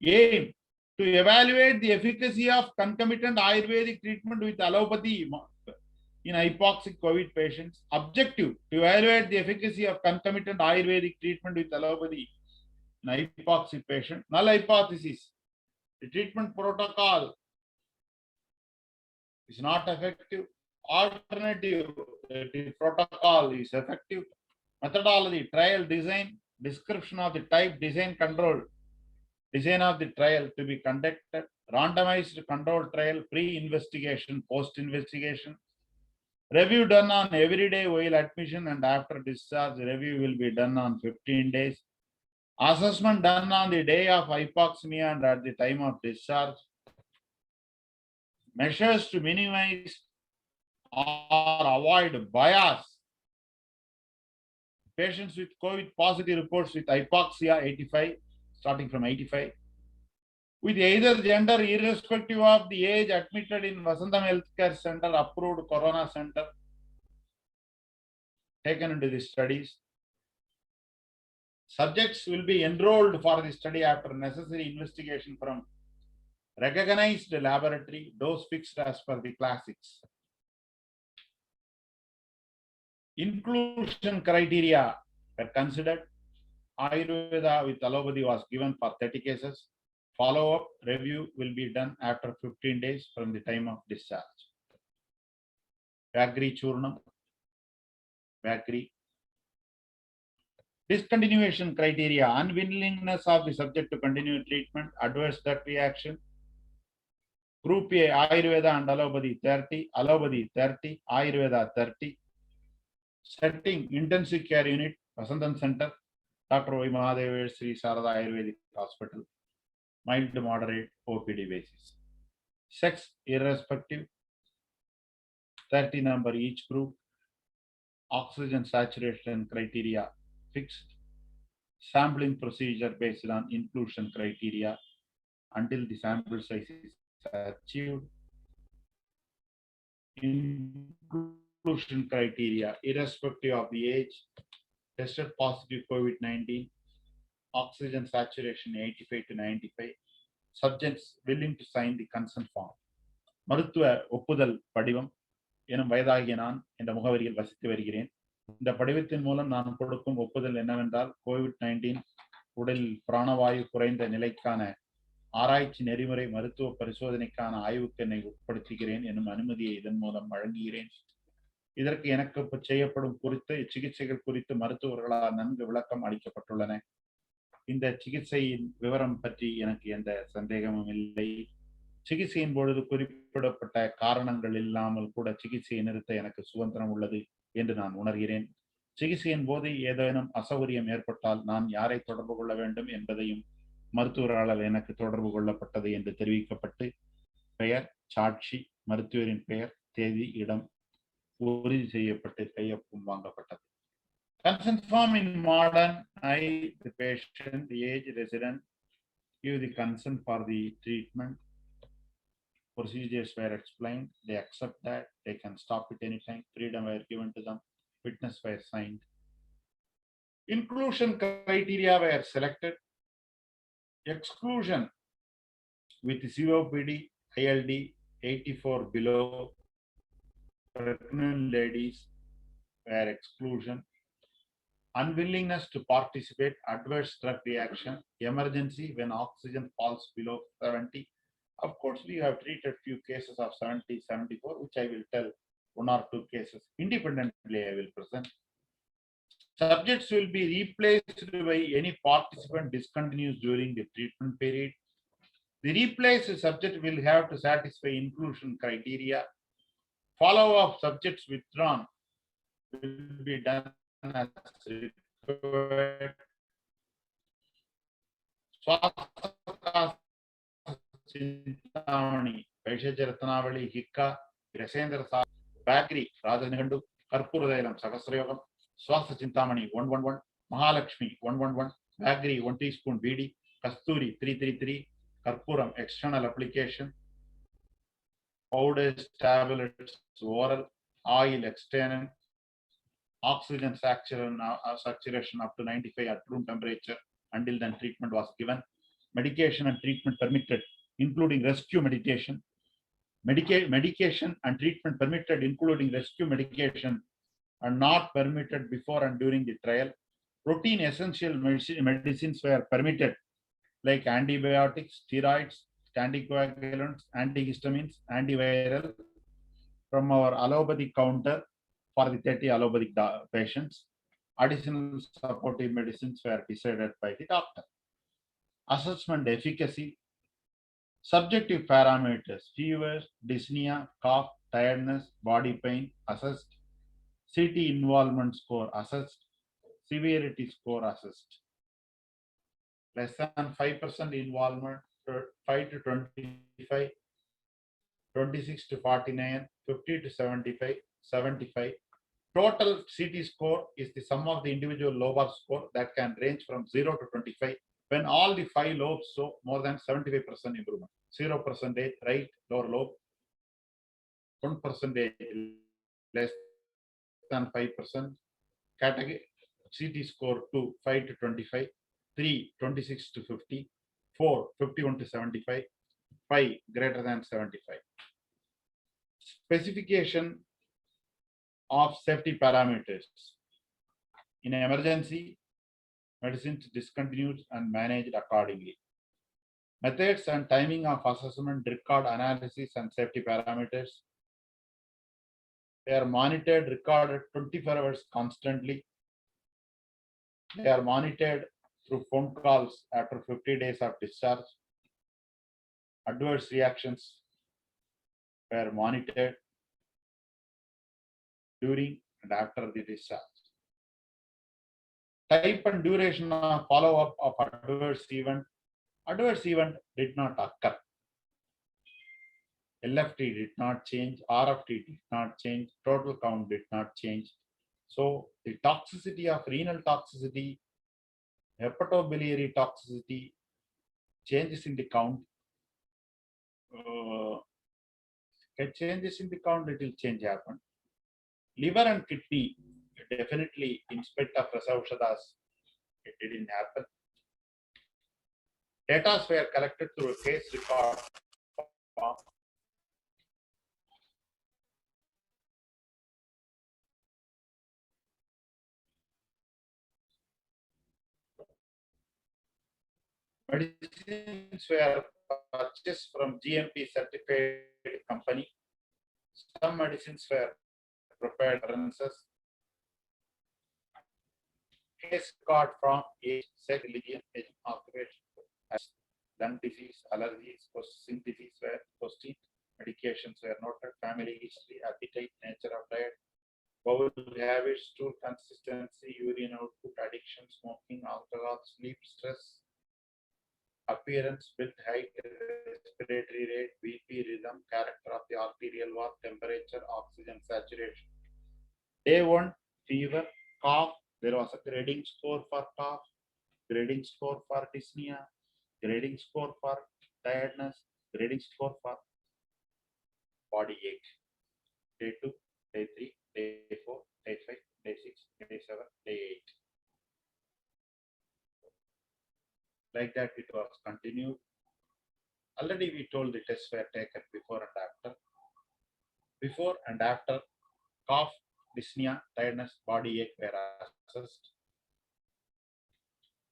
Aim. To evaluate the efficacy of concomitant Ayurvedic treatment with allopathy in hypoxic COVID patients. Objective to evaluate the efficacy of concomitant Ayurvedic treatment with allopathy in hypoxic patient. Null hypothesis: the treatment protocol is not effective. Alternative: the protocol is effective. Methodology: trial design, description of the type, design control, design of the trial to be conducted, randomized control trial, pre-investigation, post-investigation, review done on every day while admission and after discharge. Review will be done on 15 days. Assessment done on the day of hypoxemia and at the time of discharge. Measures to minimize or avoid bias. Patients with COVID positive reports with hypoxia 85, starting from 85, with either gender, irrespective of the age, admitted in Vasantham Healthcare Center, approved Corona Center, taken into the studies. Subjects will be enrolled for the study after necessary investigation from recognized laboratory, dose fixed as per the classics. Inclusion criteria were considered. Ayurveda with allopathy was given for 30 cases. Follow-up review will be done after 15 days from the time of discharge. Vagri Churnam, Vagri. Discontinuation criteria: unwillingness of the subject to continue treatment, adverse drug reaction. Group A, Ayurveda and allopathy 30, allopathy 30, Ayurveda 30. Setting: intensive care unit, Vasantham Center, Dr. Y. Mahadev, Sri Sarada Ayurvedic Hospital, mild to moderate OPD basis. Sex irrespective, 30 number each group. Oxygen saturation criteria fixed. Sampling procedure based on inclusion criteria until the sample size is achieved. Inclusion criteria irrespective of the age, tested positive COVID-19, oxygen saturation 85 to 95, subjects willing to sign the consent form. மருத்துவ ஒப்புதல் படிவம் எனும் வயதாகிய நான் என்ற முகவரியில் வசித்து வருகிறேன். இந்த படிவத்தின் மூலம் நான் கொடுக்கும் ஒப்புதல் என்னவென்றால், COVID-19 உடலில் பிராணவாயு குறைந்த நிலைக்கான ஆராய்ச்சி நெறிமுறை மருத்துவ பரிசோதனைக்கான ஆய்வுக்கு என்னை உட்படுத்துகிறேன் எனும் அனுமதியை இதன் மூலம் வழங்குகிறேன். இதற்கு எனக்கு செய்யப்படும் குறித்து சிகிச்சைகள் குறித்து மருத்துவர்களால் நன்கு விளக்கம் அளிக்கப்பட்டுள்ளன. இந்த சிகிச்சையின் விவரம் பற்றி எனக்கு எந்த சந்தேகமும் இல்லை. சிகிச்சையின் பொழுது குறிப்பிடப்பட்ட காரணங்கள் இல்லாமல் கூட சிகிச்சையை நிறுத்த எனக்கு சுதந்திரம் உள்ளது என்று நான் உணர்கிறேன். சிகிச்சையின் போது ஏதேனும் அசௌகரியம் ஏற்பட்டால் நான் யாரை தொடர்பு கொள்ள வேண்டும் என்பதையும் மருத்துவர்களால் எனக்கு தொடர்பு கொள்ளப்பட்டது என்று தெரிவிக்கப்பட்டு, பெயர், சாட்சி, மருத்துவரின் பெயர், தேதி, இடம் உறுதி செய்யப்பட்டு கையொப்பம் வாங்கப்பட்டது. Consent form in modern: I, the patient, the age, resident, give the consent for the treatment. Procedures were explained. They accept that. They can stop it anytime. Freedom were given to them. Witness were signed. Inclusion criteria were selected. Exclusion with COPD, ILD 84 below, pregnant ladies were exclusion. Unwillingness to participate, adverse drug reaction, emergency when oxygen falls below 70. Of course, we have treated few cases of 70, 74, which I will tell one or two cases independently. I will present. Subjects will be replaced by any participant discontinues during the treatment period. The replaced subject will have to satisfy inclusion criteria. Follow-up subjects withdrawn will be done as required. Chintamani, Vaishya Ratnavali, Hikka, Rasendra Sa, Bakri, Rajanigandu, Karpuradayalam, Sahasrayogam, Swasta Chintamani 111, Mahalakshmi 111, Bakri 1 teaspoon BD, Kasturi 333, Karpuram external application, powders, tablets, oral, oil external, oxygen saturation up to 95 at room temperature. Until then, treatment was given. Medication and treatment permitted, including rescue meditation. Medication and treatment permitted, including rescue medication, are not permitted before and during the trial. Routine essential medicines were permitted, like antibiotics, steroids, anticoagulants, antihistamines, antiviral, from our allopathy counter for the 30 allopathic patients. Additional supportive medicines were decided by the doctor. Assessment efficacy. Subjective parameters: fever, dyspnea, cough, tiredness, body pain assessed. CT involvement score assessed. Severity score assessed. Less than 5% involvement, 5 to 25, 26 to 49, 50 to 75, 75. Total CT score is the sum of the individual lobar score that can range from 0 to 25. When all the 5 lobes show more than 75% improvement, 0% right lower lobe, 1% less than 5%. Category CT score 2, 5 to 25, 3, 26 to 50, 4, 51 to 75, 5 greater than 75. Specification of safety parameters. In an emergency, medicines discontinued and managed accordingly. Methods and timing of assessment, record analysis and safety parameters. They are monitored, recorded 24 hours constantly. They are monitored through phone calls after 50 days of discharge. Adverse reactions were monitored during and after the discharge. Type and duration of follow-up of adverse event. Adverse event did not occur. LFT did not change, RFT did not change, total count did not change. So the toxicity of renal toxicity, hepatobiliary toxicity, changes in the count, changes in the count, little change happened. Liver and kidney, definitely in spite of Rasaukshadas, it didn't happen. Data were collected through a case record form. Medicines were purchased from GMP certified company. Some medicines were prepared references. Case record from age, sex, religion, occupation, lung disease, allergies, processing disease were posted. Medications were noted. Family history, appetite, nature of diet, bowel habits, stool consistency, urine output, addiction, smoking, alcohol, sleep, stress, appearance, build, height, respiratory rate, BP, rhythm, character of the arterial wall, temperature, oxygen saturation. Day 1, fever, cough. There was a grading score for cough, grading score for dyspnea, grading score for tiredness, grading score for body ache. Day 2, day 3, day 4, day 5, day 6, day 7, day 8. Like that, it was continued. Already we told the tests were taken before and after. Before and after, cough, dyspnea, tiredness, body ache were assessed.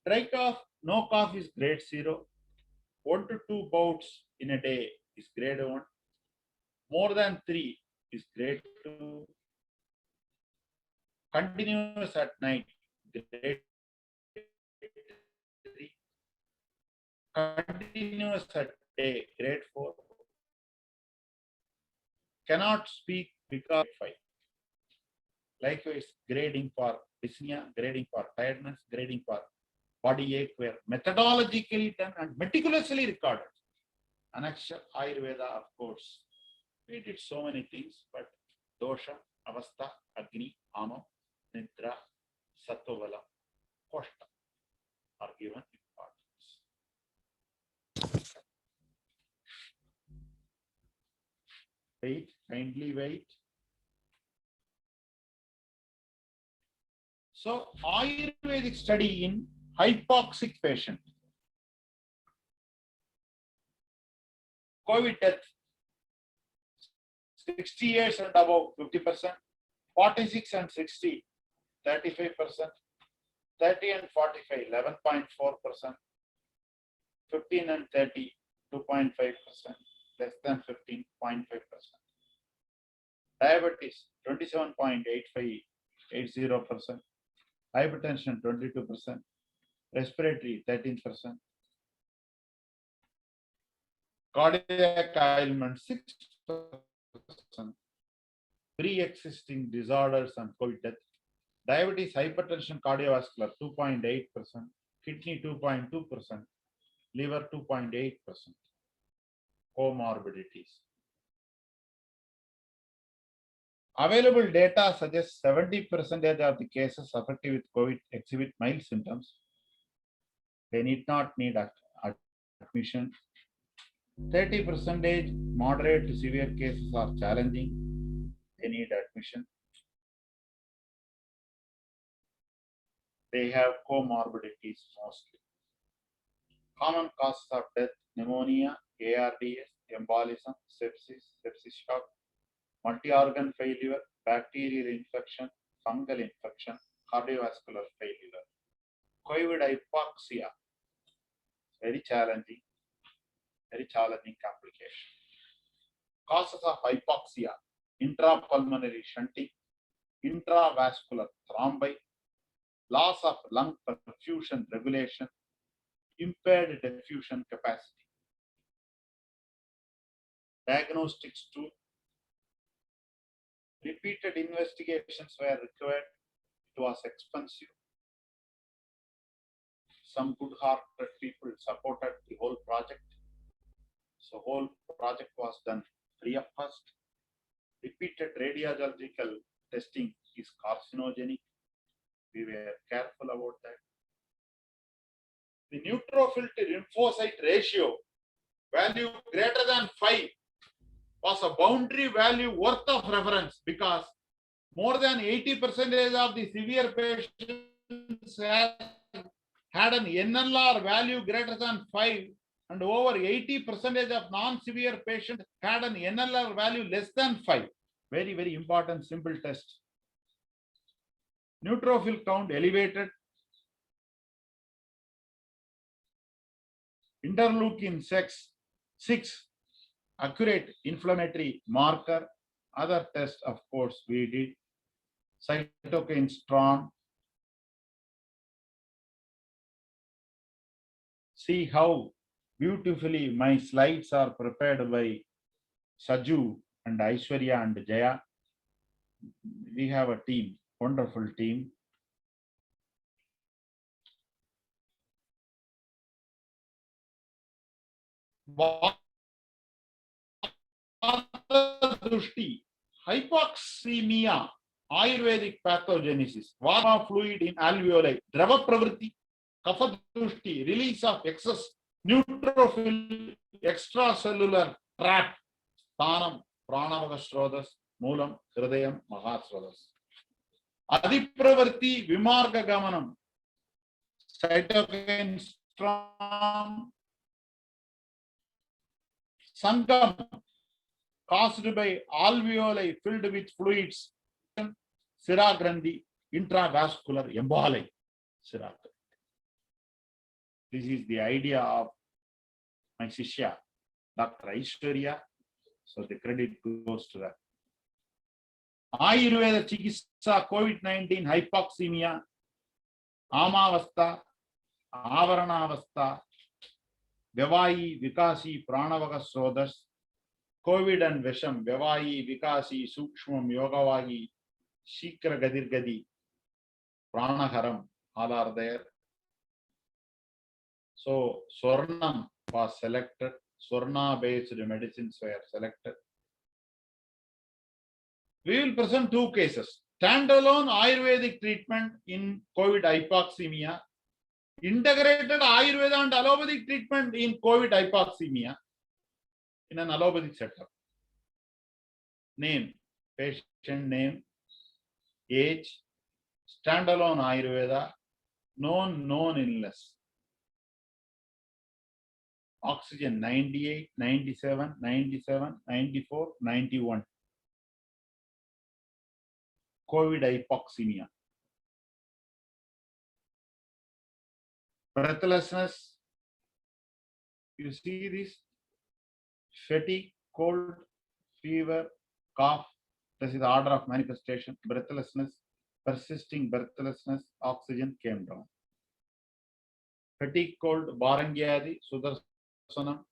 Dry cough, no cough is grade 0. 1 to 2 bouts in a day is grade 1. More than 3 is grade 2. Continuous at night, grade 3. Continuous at day, grade 4. Cannot speak because 5. Likewise, grading for dyspnea, grading for tiredness, grading for body ache were methodologically done and meticulously recorded. Anaksha, Ayurveda, of course, we did so many things, but dosha, avastha, agni, ama, nidra, sattvavala, koshta are given importance. Wait, kindly wait. So, Ayurvedic study in hypoxic patient. COVID death 60 years and above 50%, 46 and 60, 35%, 30 and 45, 11.4%, 15 and 30, 2.5%, less than 15.5%. Diabetes 27.85, 80%, hypertension 22%, respiratory 13%, cardiac ailment 6%, pre-existing disorders and COVID death, diabetes, hypertension, cardiovascular 2.8%, kidney 2.2%, liver 2.8%, comorbidities. Available data suggests 70% of the cases affected with COVID exhibit mild symptoms. They need not need admission. 30% moderate to severe cases are challenging. They need admission. They have comorbidities mostly. Common causes of death: pneumonia, ARDS, embolism, sepsis shock, multi-organ failure, bacterial infection, fungal infection, cardiovascular failure. COVID hypoxia, very challenging complication. Causes of hypoxia: intrapulmonary shunting, intravascular thrombi, loss of lung perfusion regulation, impaired diffusion capacity. Diagnostics tool: repeated investigations were required. It was expensive. Some good-hearted people supported the whole project. So whole project was done free of cost. Repeated radiological testing is carcinogenic. We were careful about that. The neutrophil to lymphocyte ratio value greater than 5 was a boundary value worth of reference, because more than 80% of the severe patients had an NLR value greater than 5, and over 80% of non-severe patients had an NLR value less than 5. Very, very important simple test. Neutrophil count elevated. Interleukin 6, accurate inflammatory marker. Other tests, of course, we did. Cytokine strong. See how beautifully my slides are prepared by Saju and Aishwarya and Jaya. We have a team, wonderful team. Hypoxemia, Ayurvedic pathogenesis, Vata fluid in alveoli, Drava pravritti, Kapha Drushti, release of excess neutrophil, extracellular trap, Thanam, Pranavaga Srodhas, Moolam, Hridayam, Mahasrodhas. Adipravarti, Vimarga Gamanam, cytokine storm, Sangam, caused by alveoli filled with fluids, Sira Grandi, intravascular emboli. Sira. This is the idea of my Shishya, Dr. Aishwarya. So the credit goes to that. Ayurveda Chikitsa, COVID-19, hypoxemia, Amavastha, Avaranavastha, Vyavahi, Vikasi, Pranavaga Srodhas, COVID and Visham, Vyavahi, Vikasi, Sukshmam, Yogavahi, Shikra Gadirgadi, Pranaharam, all are there. So Swarnam was selected, Swarna based medicines were selected. We will present two cases: standalone Ayurvedic treatment in COVID hypoxemia, integrated Ayurveda and allopathic treatment in COVID hypoxemia in an allopathic setup. Name, patient name, age, standalone Ayurveda, known illness. Oxygen 98, 97, 97, 94, 91. COVID hypoxemia. Breathlessness, you see this, fatigue, cold, fever, cough. This is the order of manifestation. Breathlessness, persisting breathlessness, oxygen came down. Fatigue, cold, Barangyadi, Sudarsanam,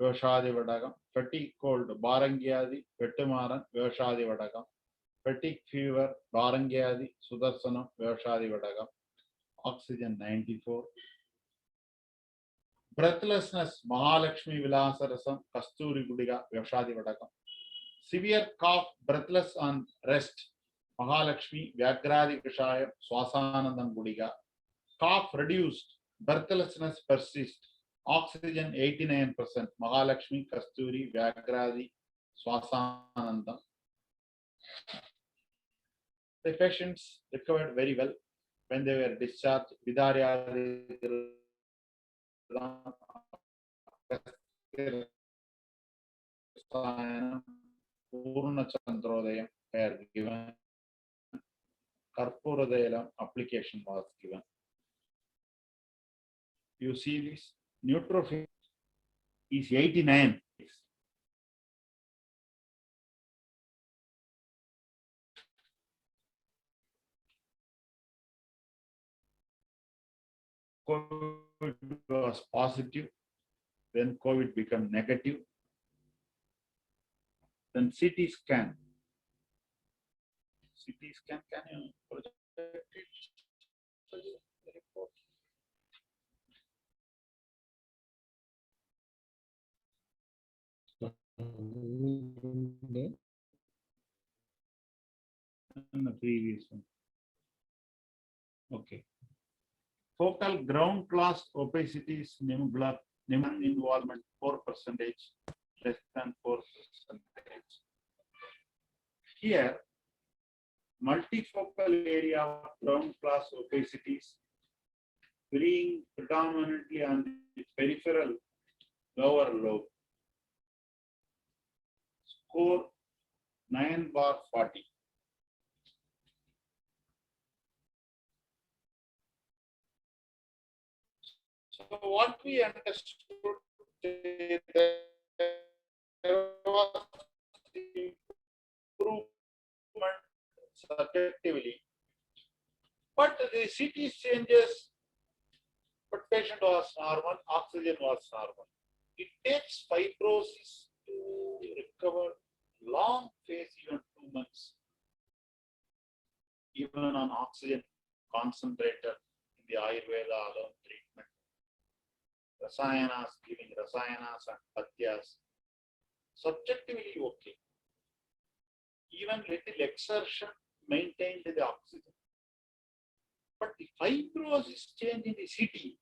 Vyoshadi Vadagam. Fatigue, cold, Barangyadi, Vettumaran, Vyoshadi Vadagam. Fatigue, fever, Barangyadi, Sudarsanam, Vyoshadi Vadagam. Oxygen 94. Breathlessness, Mahalakshmi Vilasarasam, Kasturi Gudiga, Vyoshadi Vadagam. Severe cough, breathless on rest, Mahalakshmi, Vyagradi Kashaya, Swasanandam Gudiga. Cough reduced, breathlessness persist, oxygen 89%, Mahalakshmi, Kasturi, Vyagradi, Swasanandam. The patients recovered very well when they were discharged. Vidarya Purna Chandrodayam were given. Karpuradelam application was given. You see this neutrophil is 89. COVID was positive, then COVID became negative, then CT scan. CT scan, can you project it? The report. And the previous one. Okay. Focal ground glass opacity is Neman involvement 4%, less than 4%. Here, multifocal area of ground glass opacities being predominantly on the peripheral lower lobe. Score 9/40. So what we understood, there was improvement subjectively, but the CT changes, but patient was normal, oxygen was normal. It takes fibrosis to recover long phase, even 2 months, even on oxygen concentrator in the Ayurveda alone treatment. Rasayanas, giving rasayanas and patyas, subjectively okay. Even little exertion maintained the oxygen. But the fibrosis change in the CT,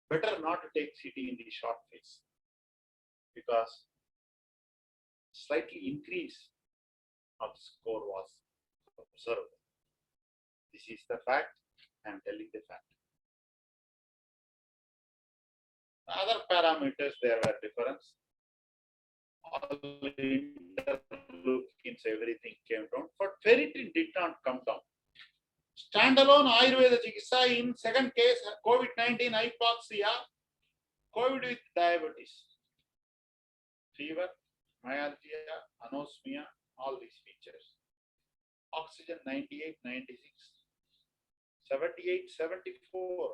better not to take CT in the short phase, because slightly increase of the score was observed. This is the fact. I am telling the fact. Other parameters, there were difference. All interleukins, everything came down, but ferritin did not come down. Standalone Ayurveda Chikitsa in second case, COVID-19 hypoxia, COVID with diabetes, fever, myalgia, anosmia, all these features. Oxygen 98, 96, 78, 74.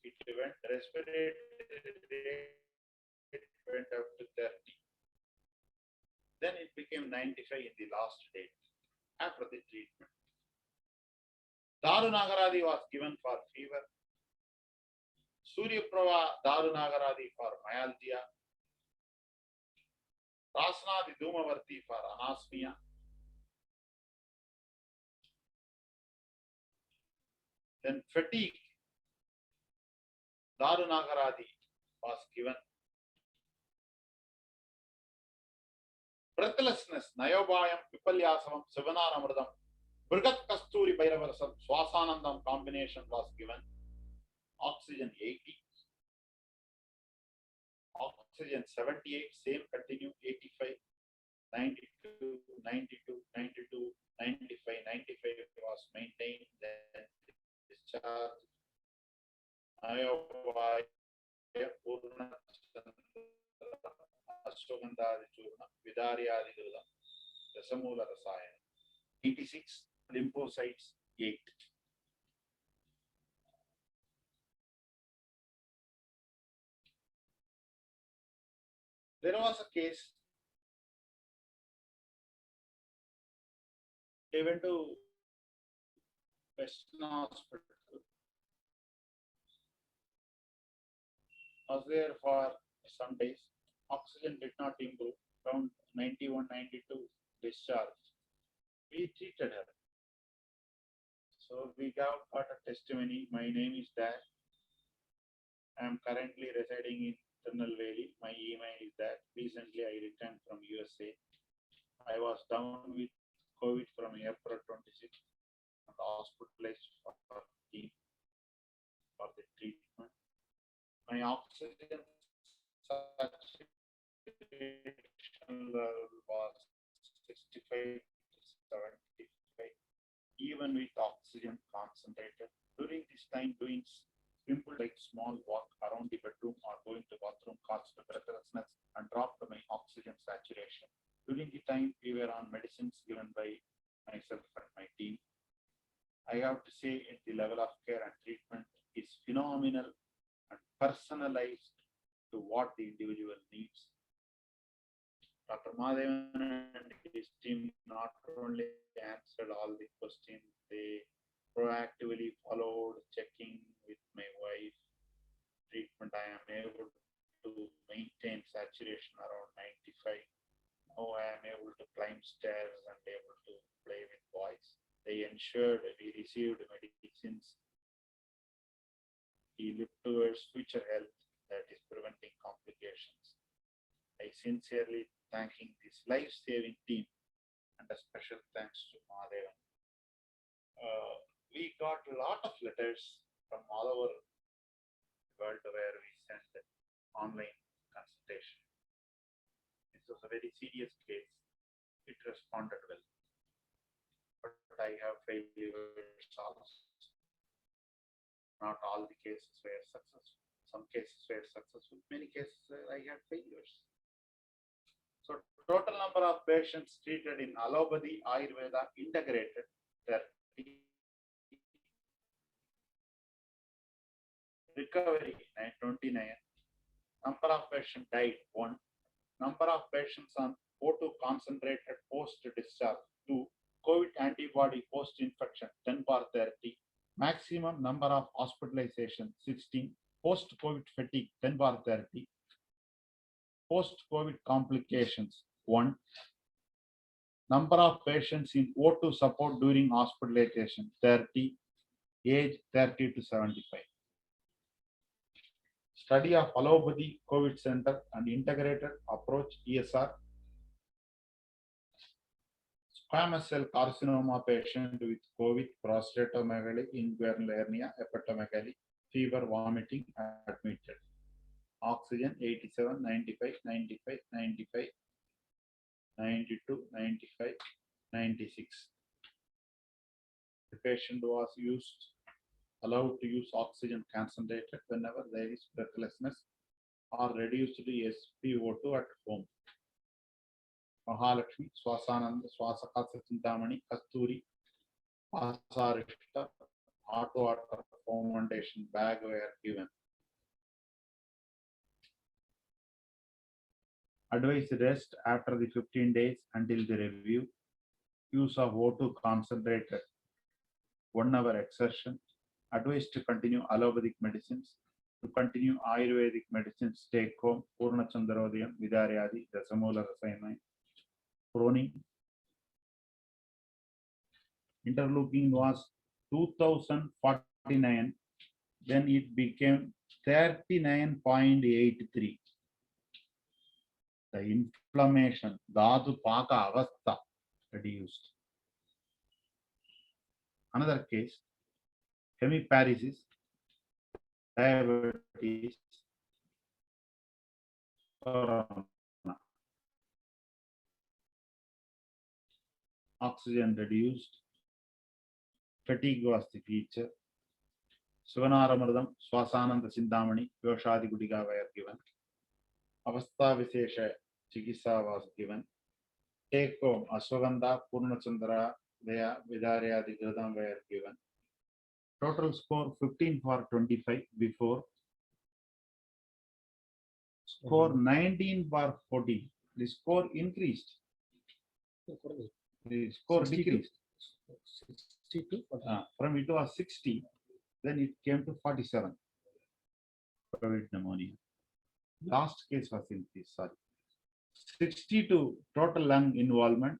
It went, respiratory rate, it went up to 30. Then it became 95 in the last date after the treatment. Darunagaradi was given for fever. Suryaprava Darunagaradi for myalgia. Rasnadi Dhumavarti for anosmia. Then fatigue, Darunagaradi was given. Breathlessness, Nayobayam, Pipalyasavam, Sivanaramadam, Brigat Kasturi Bhairavarasam, Swasanandam combination was given. Oxygen 80. Oxygen 78, same continue 85. 92, 92, 92, 95, 95 was maintained, then discharge. Ayovaya, Purna Chandra, Ashwagandha Churna, Vidaryadi Gridam, Rasamula Rasayana. 86, lymphocytes 8. There was a case. They went to Western Hospital. Was there for some days. Oxygen did not improve. Around 91, 92 discharge. We treated her. So we got a testimony. My name is Dash. I am currently residing in Tirunelveli. My email is that. Recently I returned from USA. I was down with COVID from April 26 and hospitalized for the treatment. My oxygen saturation level was 65 to 75, even with oxygen concentrated. During this time, doing simple like small walk around the bedroom or going to bathroom caused breathlessness and dropped my oxygen saturation. During the time we were on medicines given by myself and my team, I have to say the level of care and treatment is phenomenal and personalized to what the individual needs. Dr. Mahadevan and his team not only answered all the questions, they proactively followed checking with my wife. Treatment, I am able to maintain saturation around 95. Now I am able to climb stairs and able to play with boys. They ensured we received medicines. He looked towards future health that is preventing complications. I sincerely thanking this life-saving team and a special thanks to Mahadevan. We got a lot of letters from all over the world where we sent online consultation. This was a very serious case. It responded well. But I have failures also. Not all the cases were successful. Some cases were successful. Many cases I had failures. So total number of patients treated in allopathy, Ayurveda, integrated 30. Recovery 29. Number of patients died 1. Number of patients on O2 concentrated post-discharge 2. COVID antibody post-infection 10/30. Maximum number of hospitalization 16. Post-COVID fatigue 10/30. Post-COVID complications 1. Number of patients in O2 support during hospitalization 30. Age 30 to 75. Study of allopathy COVID center and integrated approach ESR. Squamous cell carcinoma patient with COVID, prostatomegaly, inguinal hernia, hepatomegaly, fever, vomiting, admitted. Oxygen 87, 95, 95, 95, 92, 95, 96. The patient was allowed to use oxygen concentrated whenever there is breathlessness or reduced SpO2 at home. Mahalakshmi, Swasananda, Swasakasa Chintamani, Kasturi, Asarishta, hot water fermentation bag were given. Advise rest after the 15 days until the review. Use of O2 concentrated 1 hour exertion. Advised to continue allopathic medicines. To continue Ayurvedic medicines, take home Purna Chandrodayam, Vidaryadi, Dasamula Rasayana, Proning. Interleukin was 2049, then it became 39.83. The inflammation, Dhatu Paka Avastha, reduced. Another case, hemiparesis, diabetes, corona. oxygen reduced, fatigue was the feature. Suvanaramadam, Swasananda Sindamani, Yoshadi Gudiga were given. Avastha Visesha Chikisa was given. Take home Ashwagandha, Purnachandra, Daya, Vidarya, the Gradam were given. Total score 15 for 25 before. Score 19 for 14. The score increased. The score 62. Decreased. 62. From it was 60, then it came to 47. COVID pneumonia. Last case was increased, sorry. 62 total lung involvement.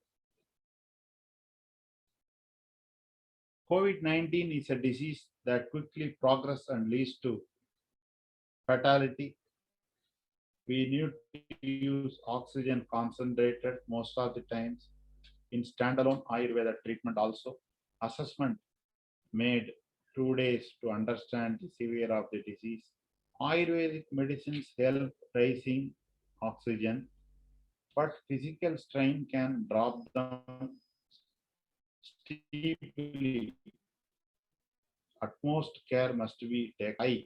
COVID-19 is a disease that quickly progresses and leads to fatality. We need to use oxygen concentrated most of the times. In standalone Ayurveda treatment also, assessment made 2 days to understand the severe of the disease. Ayurvedic medicines help raising oxygen, but physical strain can drop them steeply. Utmost care must be taken,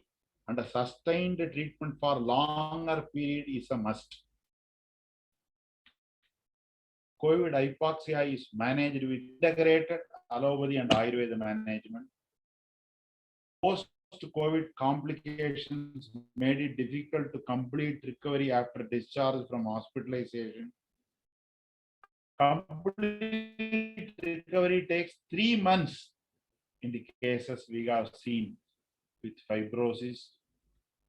and a sustained treatment for longer period is a must. COVID hypoxia is managed with integrated allopathy and Ayurveda management. Post-COVID complications made it difficult to complete recovery after discharge from hospitalization. Complete recovery takes 3 months in the cases we have seen with fibrosis.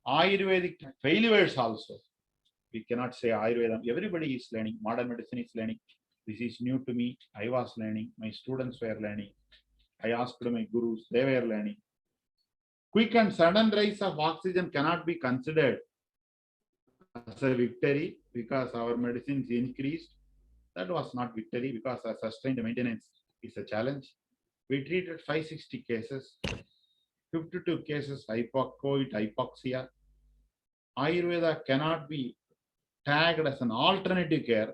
Ayurvedic failures also. We cannot say Ayurveda. Everybody is learning. Modern medicine is learning. This is new to me. I was learning. My students were learning. I asked my gurus. They were learning. Quick and sudden rise of oxygen cannot be considered as a victory because our medicines increased. That was not victory because a sustained maintenance is a challenge. We treated 560 cases, 52 cases COVID hypoxia. Ayurveda cannot be tagged as an alternative care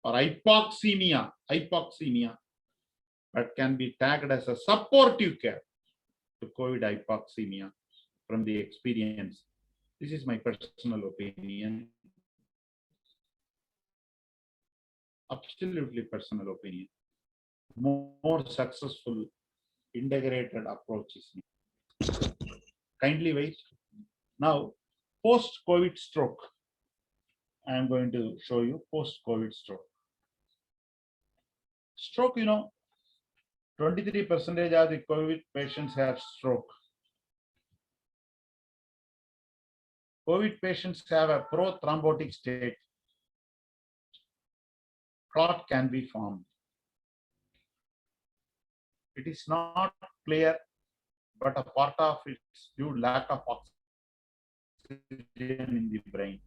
or hypoxemia, but can be tagged as a supportive care to COVID hypoxemia from the experience. This is my personal opinion. Absolutely personal opinion. More successful integrated approaches. Kindly wait. Now, post-COVID stroke. I am going to show you post-COVID stroke. Stroke, 23% of the COVID patients have stroke. COVID patients have a prothrombotic state. Clot can be formed. It is not clear, but a part of it is due to lack of oxygen in the brain.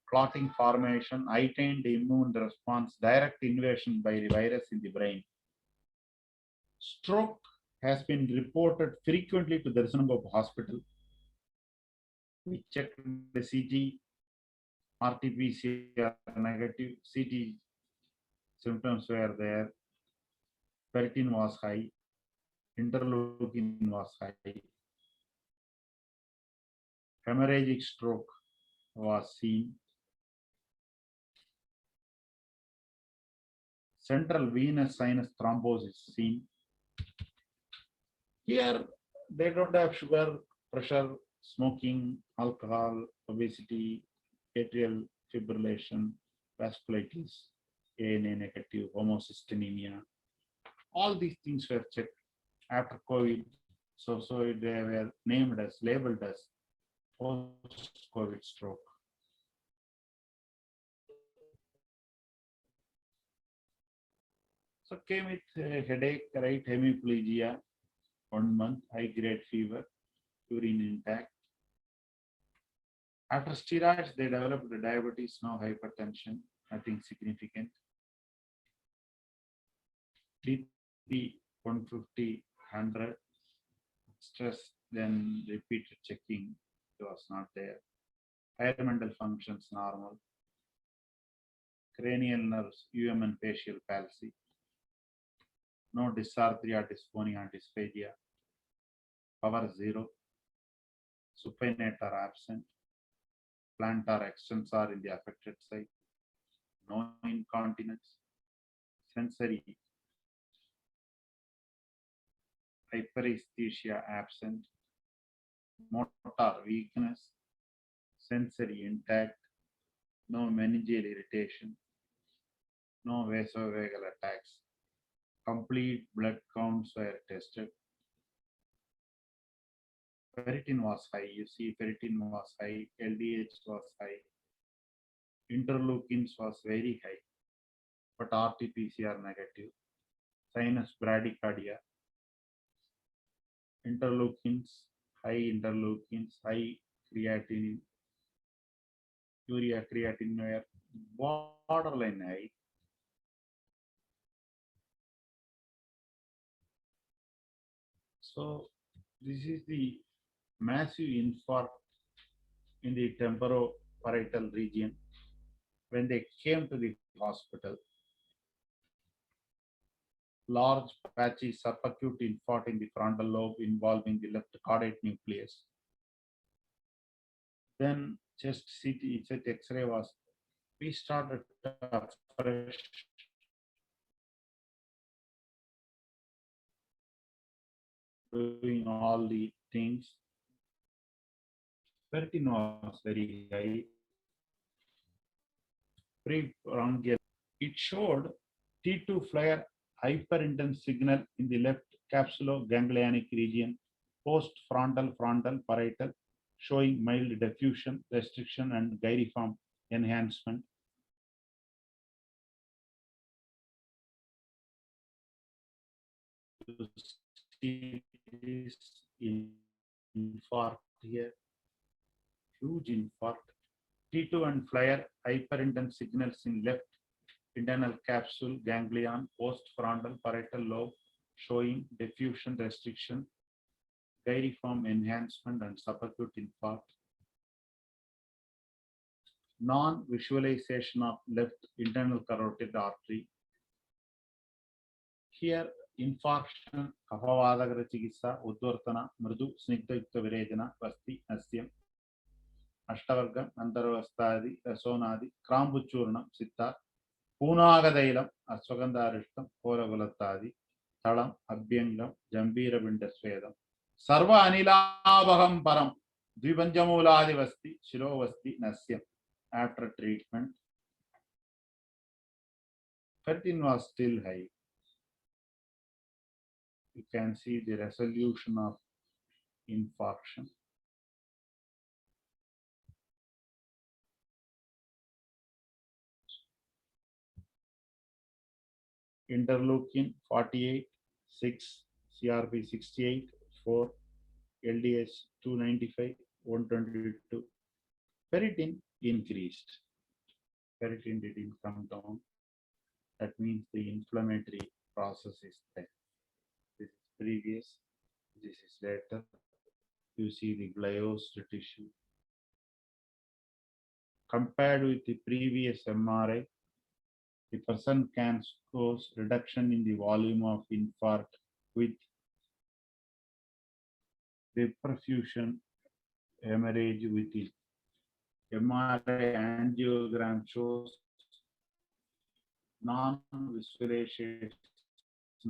Clotting formation, heightened immune response, direct invasion by the virus in the brain. Stroke has been reported frequently to the Darshanagopal Hospital. We checked the CT, RT-PCR negative, CT symptoms were there. Ferritin was high, interleukin was high. Hemorrhagic stroke was seen. Central venous sinus thrombosis seen. Here, they don't have sugar, pressure, smoking, alcohol, obesity, atrial fibrillation, vasculitis, ANA negative, homocystinemia. All these things were checked after COVID. So they were named as, labeled as post-COVID stroke. So came with headache, right hemiplegia, 1 month, high-grade fever, urine intact. After steroids, they developed diabetes, no hypertension, nothing significant. BP 150, 100, stress, then repeated checking, it was not there. Higher mental functions normal. cranial nerves, and facial palsy. No dysarthria, dysphonia, dysphagia. Power 0. Supinator absent. Plantar extensor in the affected site. No incontinence. Sensory hyperesthesia absent. Motor weakness. Sensory intact. No meningeal irritation. No vasovagal attacks. Complete blood counts were tested. Ferritin was high. You see, ferritin was high. LDH was high. Interleukins was very high, but RT-PCR negative. Sinus bradycardia. Interleukins, high creatinine. Urea creatinine were borderline high. So this is the massive infarct in the temporoparietal region. When they came to the hospital, large patchy subacute infarct in the frontal lobe involving the left caudate nucleus. Then chest CT, chest X-ray was, we started fresh. Doing all the things. Ferritin was very high. Preprandial. It showed T2 flare hyperintense signal in the left capsuloganglionic region, post-frontal parietal, showing mild diffusion, restriction, and gyriform enhancement. You see this infarct here, huge infarct. T2 and flare hyperintense signals in left internal capsule ganglion, post-frontal parietal lobe, showing diffusion restriction, gyriform enhancement, and subacute infarct. Non-visualization of left internal carotid artery. Here, infarction, kapavadagara chikitsa, udvartana, mridu, snigdayukta virejana, vasti, nasyam, ashtavarga, antaravastadi, rasonadi, krambuchurnam, sitta, Punagadayilam, Aswagandharishtam, Koravulattadi, Talam, Abhyangam, Jambira Vindasvedam, Sarva Anilabham Param, Dvibanjamuladi Vasti, Shilovasti, Nasyam. After treatment, ferritin was still high. You can see the resolution of infarction. Interleukin 48, 6, CRP 68, 4, LDH 295, 122. Ferritin increased. Ferritin didn't come down. That means the inflammatory process is there. This is previous, this is later. You see the glyosed tissue. Compared with the previous MRI, the person can show reduction in the volume of infarct with reperfusion hemorrhage with it. MRI angiogram shows non-visualization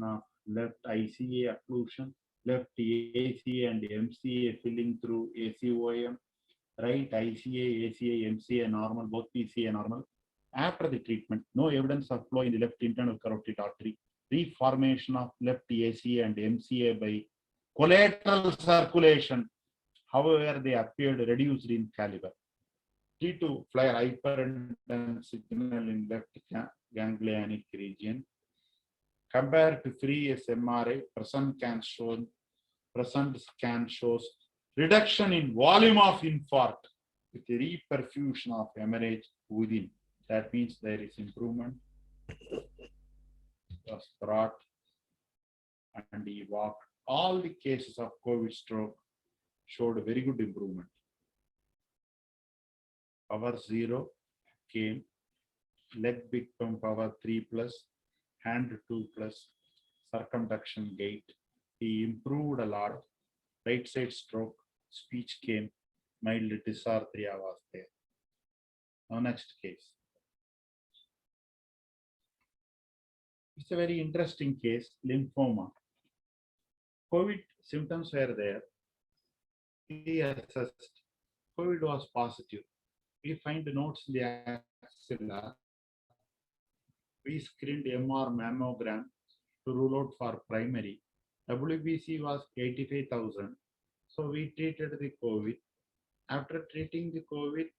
of left ICA occlusion, left ACA and MCA filling through ACOM, right ICA, ACA, MCA normal, both PCA normal. After the treatment, no evidence of flow in the left internal carotid artery, reformation of left ACA and MCA by collateral circulation. However, they appeared reduced in caliber. T2 flare hyperintense signal in left ganglionic region. Compared to previous MRI, present scan shows reduction in volume of infarct with a reperfusion of hemorrhage within. That means there is improvement. Was brought and he walked. All the cases of COVID stroke showed a very good improvement. Power 0 came. leg become power 3 plus, hand 2 plus, circumduction gait. He improved a lot. Right side stroke, speech came, mild dysarthria was there. Now next case. It's a very interesting case, lymphoma. COVID symptoms were there. We assessed. COVID was positive. We find nodes in the axilla. We screened MR mammogram to rule out for primary. WBC was 85,000. So we treated the COVID. After treating the COVID,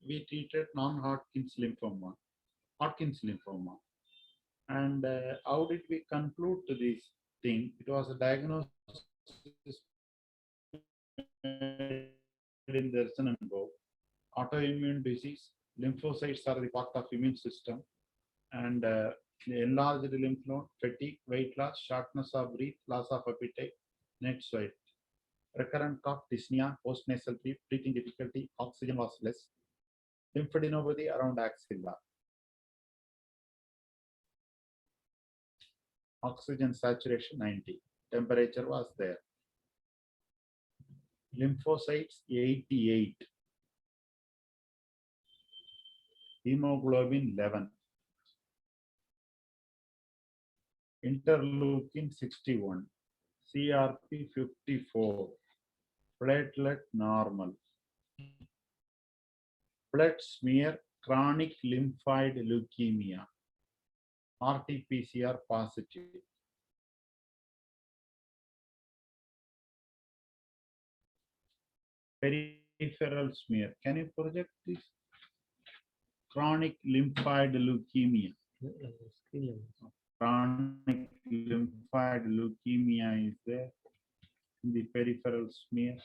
we treated non-Hodgkin's lymphoma. Hodgkin's lymphoma. And how did we conclude to this thing? It was a diagnosis in the resonant bow. Autoimmune disease, lymphocytes are the part of immune system, and enlarged lymph node, fatigue, weight loss, shortness of breath, loss of appetite, neck sweat, recurrent cough, dyspnea, postnasal breathing difficulty, oxygen was less, lymphadenopathy around axilla. Oxygen saturation 90, temperature was there. Lymphocytes 88, hemoglobin 11, interleukin 61, CRP 54, platelet normal. Blood smear chronic lymphoid leukemia, RT-PCR positive. Peripheral smear. Can you project this? Chronic lymphoid leukemia. Chronic lymphoid leukemia is there in the peripheral smear.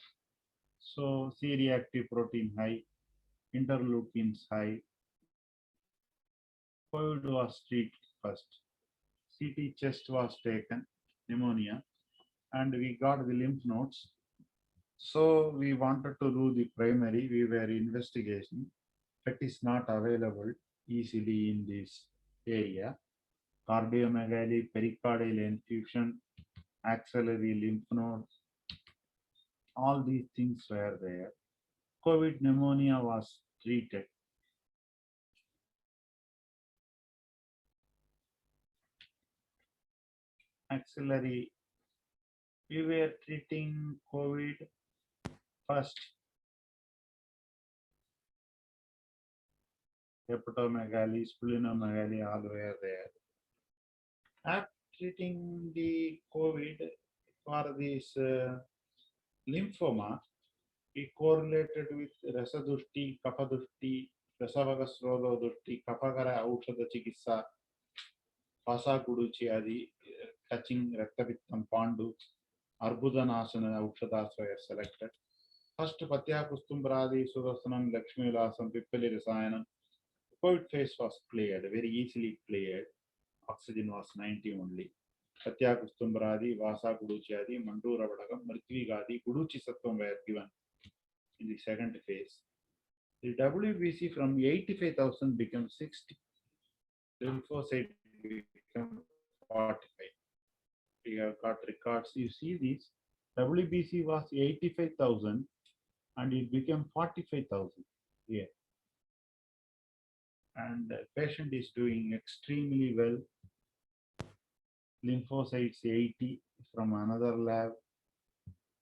So C-reactive protein high, interleukins high. COVID was treated first. CT chest was taken, pneumonia, and we got the lymph nodes. So we wanted to do the primary. We were investigation. That is not available easily in this area. Cardiomegaly, pericardial infusion, axillary lymph nodes, all these things were there. COVID pneumonia was treated. Axillary, we were treating COVID first. Hepatomegaly, splenomegaly, all were there. After treating the COVID for this lymphoma, we correlated with Rasadushti, Kapadushti, Rasavagasrododushti, Kapagara Aushada Chikissa, Pasa Kuduchi Adi, touching Raktabittam Pandu, Arbudanasana Aukshadas were selected. First Patya Kustumbradi, Sudasanam, Lakshmi Vilasam, Pippali Rasayanam. COVID phase was cleared, very easily cleared. Oxygen was 90 only. Patya Kustumbradi, Vasa Kuduchiadi, Mandura Vadagam, Mritvigadi, Kuduchi Sattvam were given in the second phase. The WBC from 85,000 became 60. Lymphocyte became 45. We have got records. You see this. WBC was 85,000 and it became 45,000 here. And the patient is doing extremely well. Lymphocytes 80 from another lab.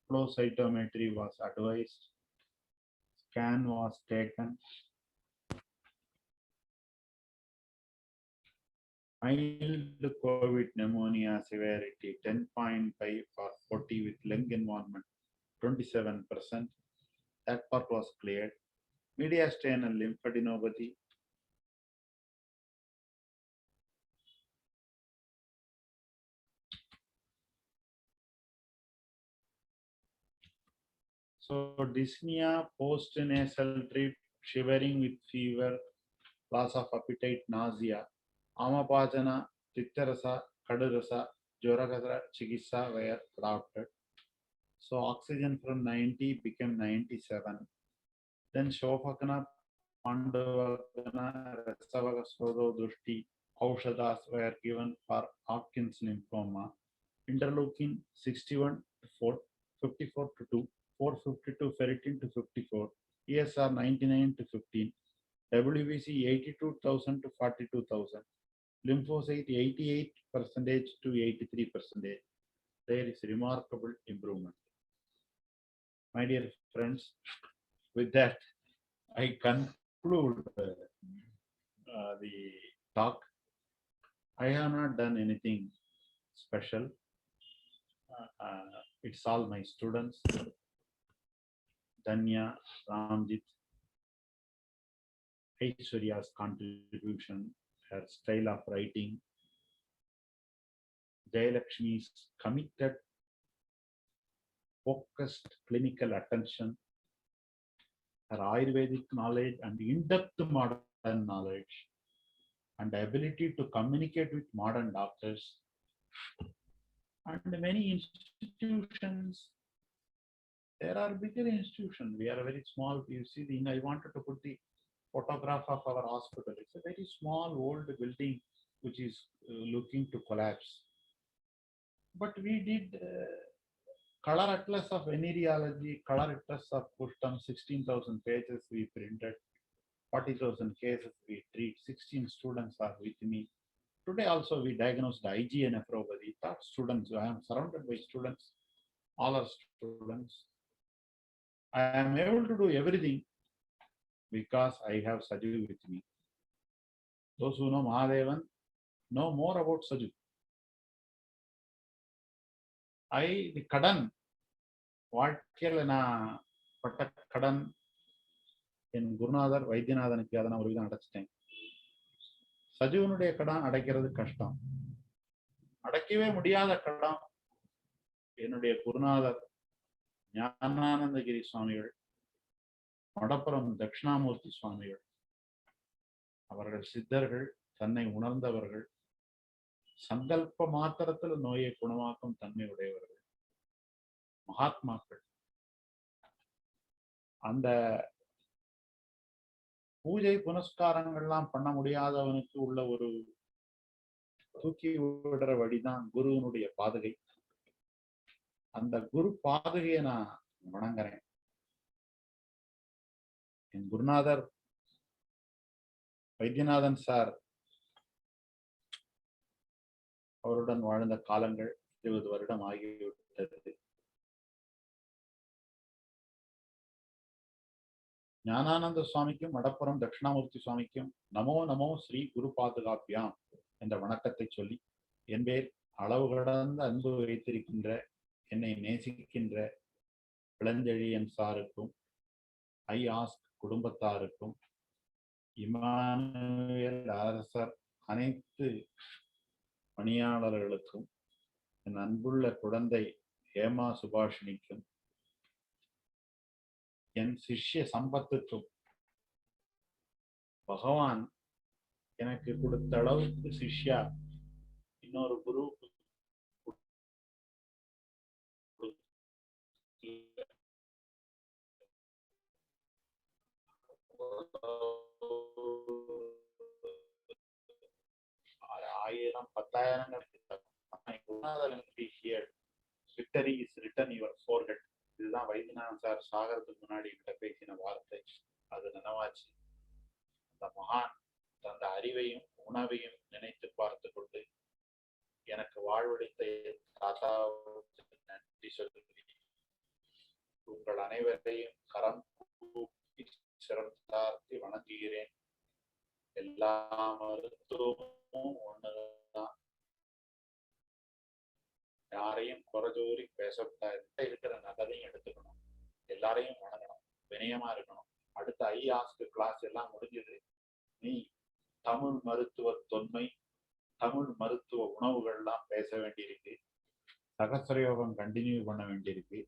Flow cytometry was advised. Scan was taken. Mild COVID pneumonia severity 10.5 for 40 with lung involvement 27%. That part was cleared. Mediastinal lymphadenopathy. So dyspnea, post-nasal drip, shivering with fever, loss of appetite, nausea, amapachana, tittarasa, kadurasa, jwaragara, chikissa were adopted. So oxygen from 90 became 97. Then Shofakana Pandavakana, Rasavaka Srodo Dushti, Aushadas were given for Hopkins lymphoma. Interleukin 61 to 4, 54 to 2, 452 ferritin to 54, ESR 99 to 15, WBC 82,000 to 42,000, lymphocyte 88% to 83%. There is remarkable improvement. My dear friends, with that, I conclude the talk. I have not done anything special. It's all my students, Danya, Ramjit, Aishwarya's contribution, her style of writing, Jayalakshmi's committed, focused clinical attention, her Ayurvedic knowledge and in-depth modern knowledge, and the ability to communicate with modern doctors, and many institutions. There are bigger institutions. We are a very small. You see, I wanted to put the photograph of our hospital. It's a very small old building which is looking to collapse. But we did color atlas of venereology, color atlas of Pushtam, 16,000 pages we printed, 40,000 cases we treat, 16 students are with me. Today also we diagnosed IgA nephropathy. Top students, I am surrounded by students, all are students. I am able to do everything because I have Saju with me. Those who know Mahadevan know more about Saju. The Kadan, வாழ்க்கையில் நான் பட்ட கடன் என் குருநாதர் வைத்தியநாதனுக்கு அதை நான் ஒரு விதம் அடைச்சிட்டேன். சஜீவனுடைய கடன் அடைக்கிறது கஷ்டம். அடைக்கவே முடியாத கடன் என்னுடைய குருநாதர் ஞானானந்தகிரி சுவாமிகள், மடப்புறம் தட்சிணாமூர்த்தி சுவாமிகள். அவர்கள் சித்தர்கள், தன்னை உணர்ந்தவர்கள், சங்கல்ப மாத்திரத்தில் நோயை குணமாக்கும் தன்மை உடையவர்கள், மகாத்மாக்கள். அந்த பூஜை புனஸ்காரங்கள்லாம் பண்ண முடியாதவனுக்கு உள்ள ஒரு தூக்கி விடுற வழிதான் குருவனுடைய பாதுகை. அந்த குரு பாதுகையை நான் வணங்குறேன். என் குருநாதர் வைத்தியநாதன் சார் அவருடன் வாழ்ந்த காலங்கள் 20 வருடம் ஆகிவிட்டது. ஞானானந்த சுவாமிக்கும் மடப்புறம் தட்சிணாமூர்த்தி சுவாமிக்கும் நமோ நமோ ஸ்ரீ குரு பாதுகாப்பியாம் என்ற வணக்கத்தை சொல்லி, என் பேர் அளவு கடந்த அன்பு வைத்திருக்கின்ற என்னை நேசிக்கின்ற இளஞ்செழியன் சாருக்கும், ஐ ஆஸ்க் குடும்பத்தாருக்கும், இமானுவேல் அரசர் அனைத்து பணியாளர்களுக்கும், என் அன்புள்ள குழந்தை ஹேமா சுபாஷினிக்கும், என் சிஷ்ய சம்பத்துக்கும், பகவான் எனக்கு கொடுத்த அளவுக்கு சிஷ்யா இன்னொரு குரு ஆயிரம் 10,000 victory is written in your forehead. இதுதான் வைத்தியநாதன் சார் சாகரத்துக்கு முன்னாடி கிட்ட பேசின வார்த்தை. அது நினைவாச்சு. அந்த மகான் தந்த அறிவையும் உணவையும் நினைத்து பார்த்து கொண்டு எனக்கு வாழ்வழித்த தாத்தாவுக்கு நன்றி சொல்லுகிறேன். உங்கள் அனைவரையும் கரம் கூப்பி சிறந்தார்த்தி வணங்குகிறேன். எல்லா மருத்துவமும் ஒண்ணுதான். யாரையும் குறைஜோரி பேசக்கூடாது. இருக்கிற நல்லதையும் எடுத்துக்கணும். எல்லாரையும் வணங்கணும். வினயமா இருக்கணும். அடுத்த ஐ ஆஸ்க் கிளாஸ் எல்லாம் முடிஞ்சது. நீ தமிழ் மருத்துவ தொன்மை, தமிழ் மருத்துவ உணவுகள்லாம் பேச வேண்டியிருக்கு. சகஸ்ரயோகம் கண்டினியூ பண்ண வேண்டியிருக்கு.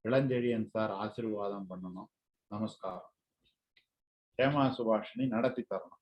இளஞ்செழியன் சார் ஆசீர்வாதம் பண்ணணும். நமஸ்காரம். ஹேமா சுபாஷினி நடத்தி தரணும்.